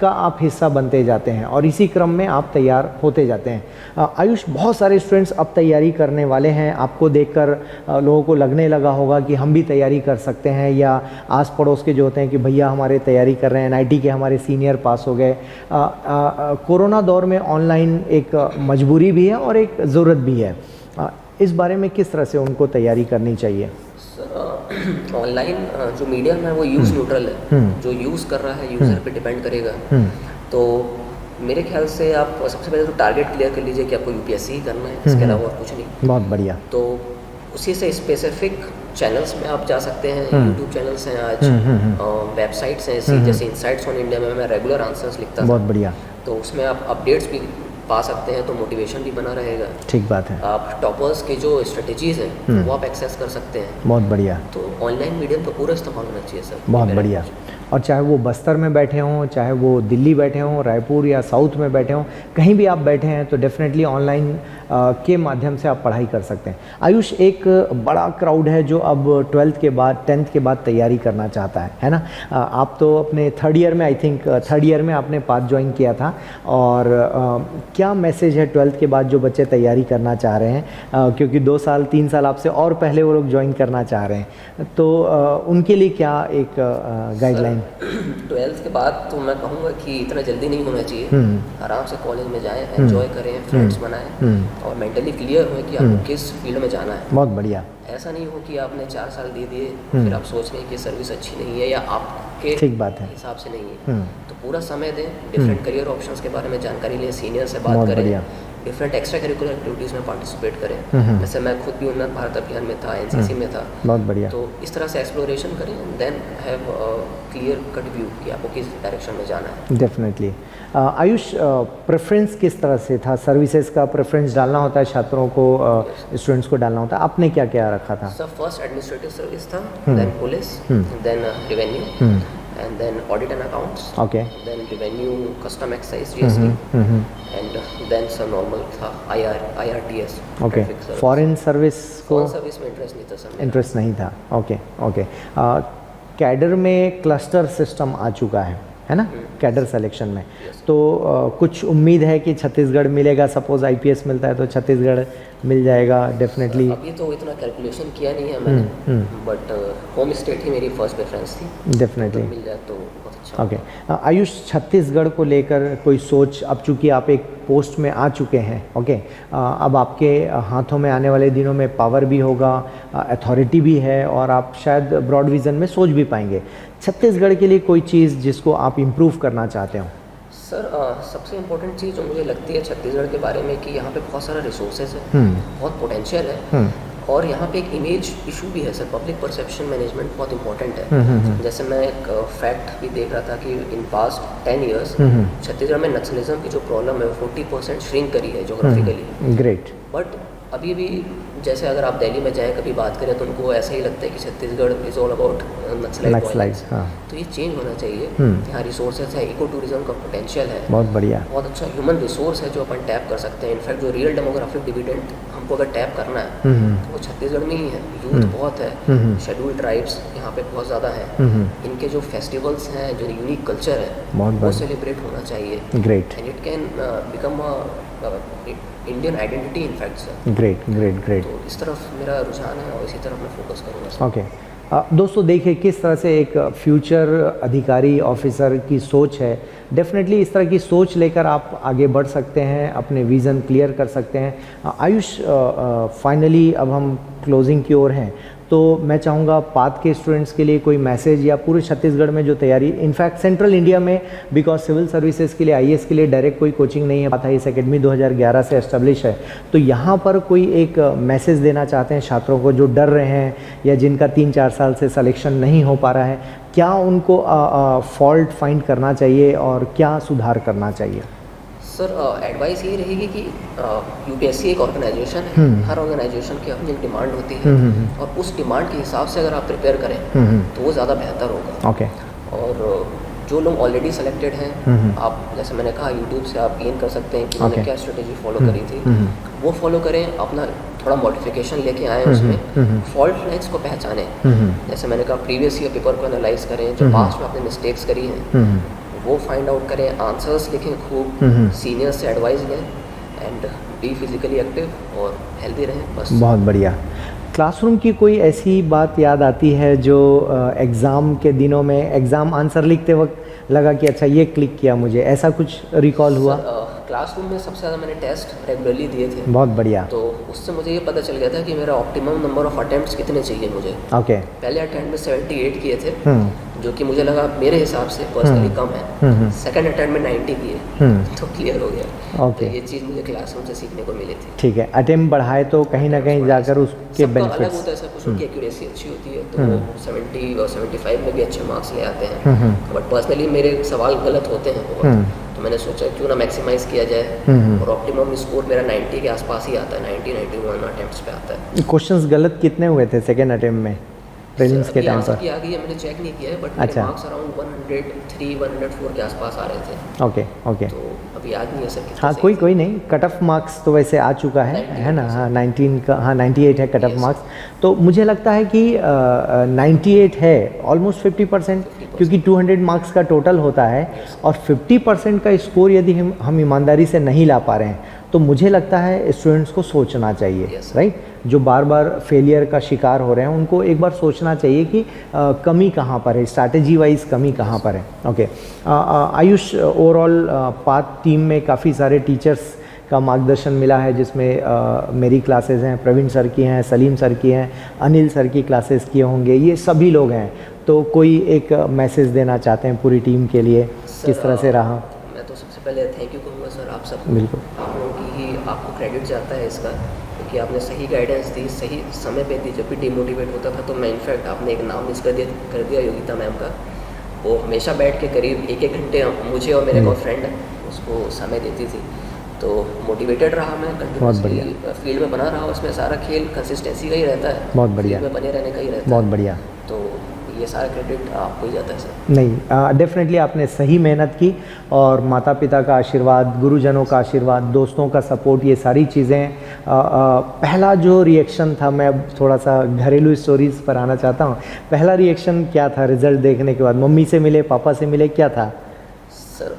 का आप हिस्सा बनते जाते हैं और इसी क्रम में आप तैयार होते जाते हैं। आयुष, बहुत सारे स्टूडेंट्स अब तैयारी करने वाले हैं, आपको देखकर लोगों को लगने लगा होगा कि हम भी तैयारी कर सकते हैं, या आस पड़ोस के जो होते हैं कि भैया हमारे तैयारी कर रहे हैं, NIT के हमारे सीनियर पास हो गए। कोरोना दौर में ऑनलाइन एक मजबूरी भी है और एक ज़रूरत भी है, इस बारे में किस तरह से उनको तैयारी करनी चाहिए?
ऑनलाइन जो मीडियम है वो यूज़ न्यूट्रल है, जो यूज़ कर रहा है यूज़र पे डिपेंड करेगा। तो मेरे ख्याल से आप सबसे पहले तो टारगेट क्लियर कर लीजिए कि आपको UPSC ही करना है, इसके अलावा और कुछ नहीं।
बहुत बढ़िया।
तो उसी से स्पेसिफिक चैनल्स में आप जा सकते हैं, यूट्यूब चैनल्स हैं आज, वेबसाइट्स हैं ऐसी जैसे इनसाइट्स ऑन इंडिया में मैं रेगुलर आंसर्स लिखता था,
बहुत बढ़िया,
तो उसमें आप अपडेट्स भी पा सकते हैं, तो मोटिवेशन भी बना रहेगा।
ठीक बात है।
आप टॉपर्स के जो स्ट्रेटेजीज हैं वो आप एक्सेस कर सकते हैं।
बहुत बढ़िया।
तो ऑनलाइन मीडियम का पूरा इस्तेमाल होना चाहिए सर।
बहुत बढ़िया। और चाहे वो बस्तर में बैठे हों, चाहे वो दिल्ली बैठे हों, रायपुर या साउथ में बैठे हों, कहीं भी आप बैठे हैं तो डेफिनेटली ऑनलाइन के माध्यम से आप पढ़ाई कर सकते हैं। आयुष, एक बड़ा क्राउड है जो अब 12th के बाद 10th के बाद तैयारी करना चाहता है ना? आप तो अपने थर्ड ईयर में, आई थिंक थर्ड ईयर में आपने पाथ ज्वाइन किया था, और क्या मैसेज है 12th के बाद जो बच्चे तैयारी करना चाह रहे हैं, क्योंकि 2 साल 3 साल आपसे और पहले वो लोग ज्वाइन करना चाह रहे हैं, तो उनके लिए क्या एक गाइडलाइन?
12th के बाद तो मैं कहूँगा कि इतना जल्दी नहीं होना चाहिए, आराम से कॉलेज में जाएं, एंजॉय करें, फ्रेंड्स बनाएं और मेंटली क्लियर हो कि आपको किस फील्ड में जाना है।
बहुत बढ़िया।
ऐसा नहीं हो कि आपने 4 साल दे दिए फिर आप सोच रहे हैं कि सर्विस अच्छी नहीं है या आपके
ठीक बात है
हिसाब से नहीं है, तो पूरा समय दें, डिफरेंट करियर ऑप्शंस के बारे में जानकारी लें, सीनियर से बात करें, डिफरेंट एक्स्ट्रा करिकुलर एक्टिविटीज़ में पार्टिसिपेट करें। जैसे मैं खुद भी उन्नत भारत अभियान में था, एनसीसी में था।
बहुत बढ़िया।
तो इस तरह से एक्सप्लोरेशन करें, then have clear cut view कि आपको किस डायरेक्शन में जाना है।
डेफिनेटली। आयुष, प्रेफरेंस किस तरह से था? सर्विसेज का प्रेफरेंस डालना होता है छात्रों को, स्टूडेंट्स को डालना होता है, आपने क्या क्या रखा था?
सर फर्स्ट एडमिनिस्ट्रेटिव सर्विस था, then police, then revenue, and then audit and accounts,
okay,
then revenue, custom excise, GST, and then some normal था IRTS,
okay, foreign service को
सर्विस में इंटरेस्ट नहीं था सर,
इंटरेस्ट नहीं था। Okay okay. कैडर में क्लस्टर सिस्टम आ चुका है ना, कैडर सिलेक्शन में, तो कुछ उम्मीद है कि छत्तीसगढ़ मिलेगा? सपोज IPS मिलता है तो छत्तीसगढ़ मिल जाएगा डेफिनेटली?
अभी तो इतना कैलकुलेशन किया नहीं है मैंने, बट होम स्टेट ही मेरी फर्स्ट प्रेफरेंस थी,
डेफिनेटली
मिल जाए तो बहुत अच्छा।
ओके। आयुष, छत्तीसगढ़ को लेकर कोई सोच, अब चूँकि आप एक पोस्ट में आ चुके हैं, ओके, अब आपके हाथों में आने वाले दिनों में पावर भी होगा, अथॉरिटी भी है, और आप शायद ब्रॉड विज़न में सोच भी पाएंगे। छत्तीसगढ़ के लिए कोई चीज़ जिसको आप इम्प्रूव करना चाहते हो?
सर सबसे इम्पोर्टेंट चीज़ जो मुझे लगती है छत्तीसगढ़ के बारे में कि यहाँ पे बहुत सारा रिसोर्सेज है, बहुत पोटेंशियल है, और यहाँ पे एक इमेज इशू भी है सर, पब्लिक परसेप्शन मैनेजमेंट बहुत इंपॉर्टेंट है। जैसे मैं एक फैक्ट भी देख रहा था कि इन पास्ट 10 ईयर्स छत्तीसगढ़ में नक्सलिज्म की जो प्रॉब्लम है 40% श्रिंक करी है जोग्राफिकली।
ग्रेट।
बट अभी भी जैसे अगर आप दिल्ली में जाएं कभी बात करें तो उनको ऐसा ही लगता है कि Chhattisgarh is all about Naxalites. तो ये चेंज होना चाहिए। यहाँ रिसोर्सेज है, इको टूरिज्म का पोटेंशियल है,
बहुत बढ़िया,
बहुत अच्छा ह्यूमन रिसोर्स है जो अपन टैप कर सकते हैं। इनफैक्ट जो रियल डेमोग्राफिक डिविडेंड हमको अगर टैप करना है तो वो छत्तीसगढ़ में ही है। यूथ बहुत है, शेड्यूल्ड ट्राइब्स यहाँ पे बहुत ज़्यादा है, इनके जो फेस्टिवल्स हैं, जो यूनिक कल्चर है वो सेलिब्रेट होना चाहिए।
Great.
And it can become Indian identity in fact sir.
Great great great.
तो इस तरफ मेरा रुझान है और इसी तरफ मैं फोकस करूँगा सर।
ओके। दोस्तों देखिए किस तरह से एक फ्यूचर अधिकारी ऑफिसर की सोच है। डेफिनेटली इस तरह की सोच लेकर आप आगे बढ़ सकते हैं, अपने विज़न क्लियर कर सकते हैं। आयुष, फाइनली अब हम क्लोजिंग की ओर हैं, तो मैं चाहूँगा पाथ के स्टूडेंट्स के लिए कोई मैसेज, या पूरे छत्तीसगढ़ में जो तैयारी, इनफैक्ट सेंट्रल इंडिया में बिकॉज सिविल सर्विसेज के लिए IAS के लिए डायरेक्ट कोई कोचिंग नहीं है, पाथ IAS एकेडमी 2011 से एस्टेब्लिश है, तो यहाँ पर कोई एक मैसेज देना चाहते हैं छात्रों को जो डर रहे हैं या जिनका 3-4 साल से सिलेक्शन नहीं हो पा रहा है, क्या उनको फॉल्ट फाइंड करना चाहिए और क्या सुधार करना चाहिए?
सर एडवाइस ये रहेगी कि UPSC एक ऑर्गेनाइजेशन है, हर ऑर्गेनाइजेशन की अपनी एक डिमांड होती है और उस डिमांड के हिसाब से अगर आप प्रिपेयर करें तो वो ज़्यादा बेहतर होगा।
ओके।
और जो लोग ऑलरेडी सेलेक्टेड हैं, आप जैसे मैंने कहा यूट्यूब से आप गेन कर सकते हैं कि उन्होंने क्या स्ट्रेटेजी फॉलो करी थी, वो फॉलो करें, अपना थोड़ा मॉडिफिकेशन लेके आए उसमें, फॉल्ट लाइन्स को पहचानें। जैसे मैंने कहा प्रीवियस ईयर पेपर को एनालाइज करें, जो पास्ट में आपने मिस्टेक्स करी हैं वो फाइंड आउट करें, आंसर्स लिखें खूब, सीनियर से एडवाइस लें एंड बी फिजिकली एक्टिव और हेल्दी रहें बस। बहुत
बढ़िया। क्लासरूम की कोई ऐसी बात याद आती है जो एग्ज़ाम के दिनों में एग्ज़ाम आंसर लिखते वक्त लगा कि अच्छा ये क्लिक किया मुझे, ऐसा कुछ रिकॉल हुआ?
क्लासरूम में सबसे ज़्यादा मैंने टेस्ट रेगुलरली दिए थे।
बहुत बढ़िया।
तो उससे मुझे ये पता चल गया था कि मेरा ऑप्टिमम नंबर ऑफ अटेम्प्ट्स कितने चाहिए मुझे।
ओके।
पहले अटेम्प्ट में 78 किए थे, जो कि मुझे लगा मेरे हिसाब से पर्सनली कम है। सेकंड अटेम्प्ट में 90 किए तो क्लियर हो गया।
ओके।
तो ये चीज़ मुझे क्लासरूम से सीखने को मिली थी।
ठीक है, अटेम्प्ट बढ़ाए तो कहीं ना कहीं जाकर उसके बेनिफिट्स
अलग होता है, सब कुछ की एक्यूरेसी अच्छी होती है तो वो 70 और 75 में भी अच्छे मार्क्स ले आते हैं। बट पर्सनली मेरे सवाल गलत होते हैं बहुत, तो मैंने सोचा क्यों ना मैक्सिमाइज किया जाए और ऑप्टिमम स्कोर मेरा 90 के आसपास ही आता है, 90-91 अटेम्प्ट्स पे आता है।
क्वेश्चंस गलत कितने हुए थे सेकंड अटेम्प्ट में? प्रीलिम्स के टाइम पर?
आ गई है, मैंने चेक नहीं किया है, बट
अच्छा,
मार्क्स अराउंड 103 104 के आसपास आ रहे थे।
Okay okay.
तो अभी याद नहीं है सर कितने
हाँ,
सही थे।
कोई नहीं, कट ऑफ मार्क्स तो वैसे आ चुका है ना? हाँ 19 का, हाँ 98 है कट ऑफ
Yes.
मार्क्स। तो मुझे लगता है कि 98 है ऑलमोस्ट 50%, क्योंकि 200 मार्क्स का टोटल होता है और 50% का स्कोर यदि हम ईमानदारी से नहीं ला पा रहे हैं तो मुझे लगता है स्टूडेंट्स को सोचना चाहिए,
Yes.
राइट? जो बार बार फेलियर का शिकार हो रहे हैं उनको एक बार सोचना चाहिए कि कमी कहाँ पर है, स्ट्रैटेजी वाइज कमी कहाँ पर है। Okay Ayush, overall path team में काफ़ी सारे टीचर्स का मार्गदर्शन मिला है, जिसमें मेरी क्लासेस हैं, प्रवीण सर की हैं, सलीम सर की हैं, अनिल सर की क्लासेस किए होंगे, ये सभी लोग हैं। तो कोई एक मैसेज देना चाहते हैं पूरी टीम के लिए, किस तरह से रहा?
मैं तो सबसे पहले थैंक यू कहूँगा सर आप सब,
बिल्कुल,
आप लोगों की ही आपको क्रेडिट जाता है इसका, क्योंकि आपने सही गाइडेंस दी, सही समय पे दी। जब भी डिमोटिवेट होता था तो मैं इनफैक्ट आपने एक नाम मिस कर दिया योगिता मैम का, वो हमेशा बैठ के करीब 1-1 घंटे मुझे और मेरे एक और फ्रेंड है उसको समय देती थी। तो मोटिवेटेड रहा मैं, कंटिन्यूसली फील्ड में बना रहा, उसमें सारा खेल कंसिस्टेंसी का ही रहता है,
बहुत बढ़िया,
फील्ड में बने रहने का ही रहता
बहुत
है।
बढ़िया।
तो ये सारा क्रेडिट आपको ही जाता है सर।
नहीं, डेफिनेटली आपने सही मेहनत की और माता पिता का आशीर्वाद, गुरुजनों का आशीर्वाद, दोस्तों का सपोर्ट, ये सारी चीज़ें। पहला जो रिएक्शन था, मैं थोड़ा सा घरेलू स्टोरीज़ पर आना चाहता हूँ। पहला रिएक्शन क्या था रिज़ल्ट देखने के बाद? मम्मी से मिले, पापा से मिले, क्या था?
सर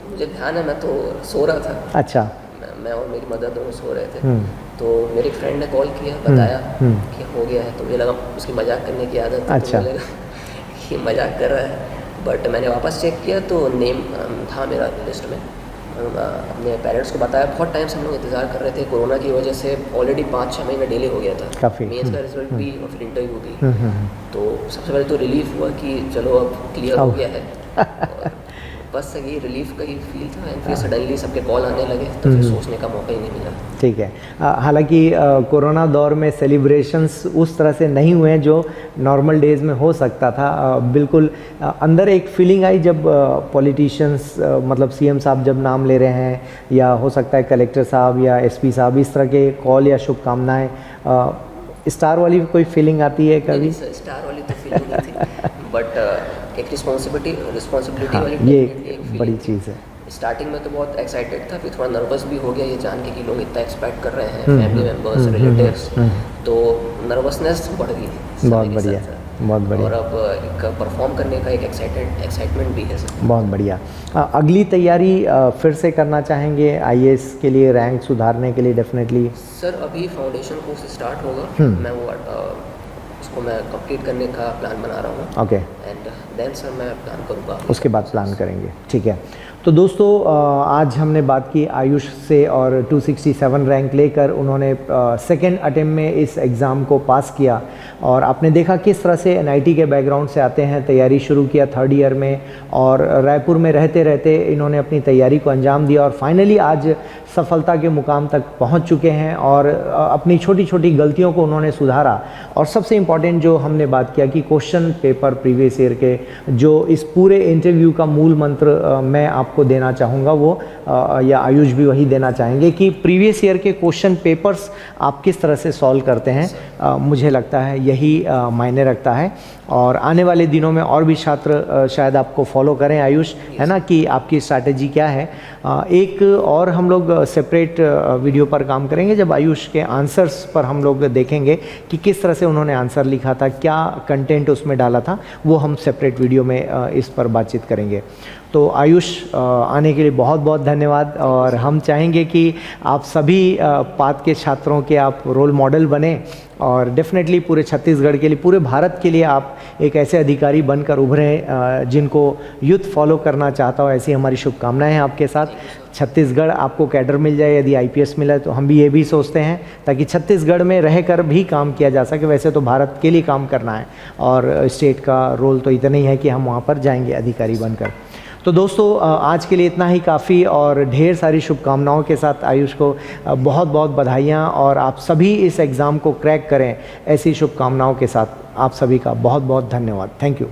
मुझे ध्यान है, मैं तो सो रहा था।
अच्छा,
मैं और मेरी मदर दोनों सो रहे थे। तो मेरे फ्रेंड ने कॉल किया, बताया कि हो गया है, तो मुझे लगा उसकी मजाक करने की आदत है।
अच्छा,
तो मुझे लगा कि मजाक कर रहा है, बट मैंने वापस चेक किया तो नेम था मेरा लिस्ट में। अपने पेरेंट्स को बताया, बहुत टाइम से हम लोग इंतज़ार कर रहे थे, कोरोना की वजह से ऑलरेडी 5-6 महीने डिले हो गया था
काफ़ी।
मेंस का रिजल्ट भी और फिर इंटरव्यू भी। तो सबसे पहले तो रिलीफ हुआ कि चलो अब क्लियर हो गया है, और बस ये रिलीफ का ही फील था। एंड फिर सडनली सबके कॉल आने लगे तो फिर सोचने का मौका ही नहीं मिला।
ठीक है। हालांकि कोरोना दौर में सेलिब्रेशंस उस तरह से नहीं हुए हैं जो नॉर्मल डेज़ में हो सकता था। बिल्कुल अंदर एक फीलिंग आई जब पॉलिटिशियंस, मतलब सीएम साहब जब नाम ले रहे हैं, या हो सकता है कलेक्टर साहब या एसपी साहब, इस तरह के कॉल या शुभकामनाएं, स्टार वाली कोई फीलिंग आती है कभी?
नहीं, स्टार वाली तो फीलिंग नहीं थी, बट एक रिस्पॉन्सिबिलिटी
हाँ,
वाली
ये
एक
बड़ी
फीलिंग।
चीज़ है।
स्टार्टिंग में तो बहुत एक्साइटेड था, फिर थोड़ा नर्वस भी हो गया ये जान के कि लोग इतना एक्सपेक्ट कर रहे हैं, फैमिली मेम्बर्स, रिलेटिव्स, तो नर्वसनेस बढ़ गई थी।
बहुत बढ़िया, बहुत बढ़िया।
और अब एक परफॉर्म करने का एक एक्साइटमेंट भी है सर।
बहुत बढ़िया। अगली तैयारी फिर से करना चाहेंगे आईएएस के लिए, रैंक सुधारने के लिए? डेफिनेटली
सर अभी फाउंडेशन कोर्स स्टार्ट होगा, मैं वो उसको मैं कंप्लीट करने का प्लान बना रहा हूँ।
ओके,
एंड देन सर मैं प्लान करूँगा,
उसके बाद प्लान करेंगे। ठीक है। तो दोस्तों आज हमने बात की आयुष से, और 267 रैंक लेकर उन्होंने सेकेंड अटेम्प्ट में इस एग्ज़ाम को पास किया। और आपने देखा किस तरह से एनआईटी के बैकग्राउंड से आते हैं, तैयारी शुरू किया 3rd ईयर में, और रायपुर में रहते रहते इन्होंने अपनी तैयारी को अंजाम दिया और फाइनली आज सफलता के मुकाम तक पहुंच चुके हैं। और अपनी छोटी छोटी गलतियों को उन्होंने सुधारा। और सबसे इम्पॉर्टेंट जो हमने बात किया कि क्वेश्चन पेपर प्रीवियस ईयर के, जो इस पूरे इंटरव्यू का मूल मंत्र मैं आपको देना चाहूँगा, वो या आयुष भी वही देना चाहेंगे कि प्रीवियस ईयर के क्वेश्चन पेपर्स आप किस तरह से सॉल्व करते हैं। मुझे लगता है यही मायने रखता है। और आने वाले दिनों में और भी छात्र शायद आपको फॉलो करें आयुष, है ना, कि आपकी स्ट्रैटेजी क्या है। एक और हम लोग सेपरेट वीडियो पर काम करेंगे जब आयुष के आंसर्स पर हम लोग देखेंगे कि किस तरह से उन्होंने आंसर लिखा था, क्या कंटेंट उसमें डाला था, वो हम सेपरेट वीडियो में इस पर बातचीत करेंगे। तो आयुष आने के लिए बहुत बहुत धन्यवाद। और हम चाहेंगे कि आप सभी पाथ के छात्रों के आप रोल मॉडल बने, और डेफिनेटली पूरे छत्तीसगढ़ के लिए, पूरे भारत के लिए आप एक ऐसे अधिकारी बनकर उभरें जिनको यूथ फॉलो करना चाहता हो। ऐसी हमारी शुभकामनाएं हैं आपके साथ। छत्तीसगढ़ आपको कैडर मिल जाए, यदि आईपीएस मिला तो हम भी ये भी सोचते हैं, ताकि छत्तीसगढ़ में रहकर भी काम किया जा सके। वैसे तो भारत के लिए काम करना है और स्टेट का रोल तो इतना ही है कि हम वहाँ पर जाएंगे अधिकारी बनकर। तो दोस्तों आज के लिए इतना ही काफ़ी, और ढेर सारी शुभकामनाओं के साथ आयुष को बहुत बहुत बधाइयाँ, और आप सभी इस एग्ज़ाम को क्रैक करें, ऐसी शुभकामनाओं के साथ आप सभी का बहुत बहुत धन्यवाद। Thank you.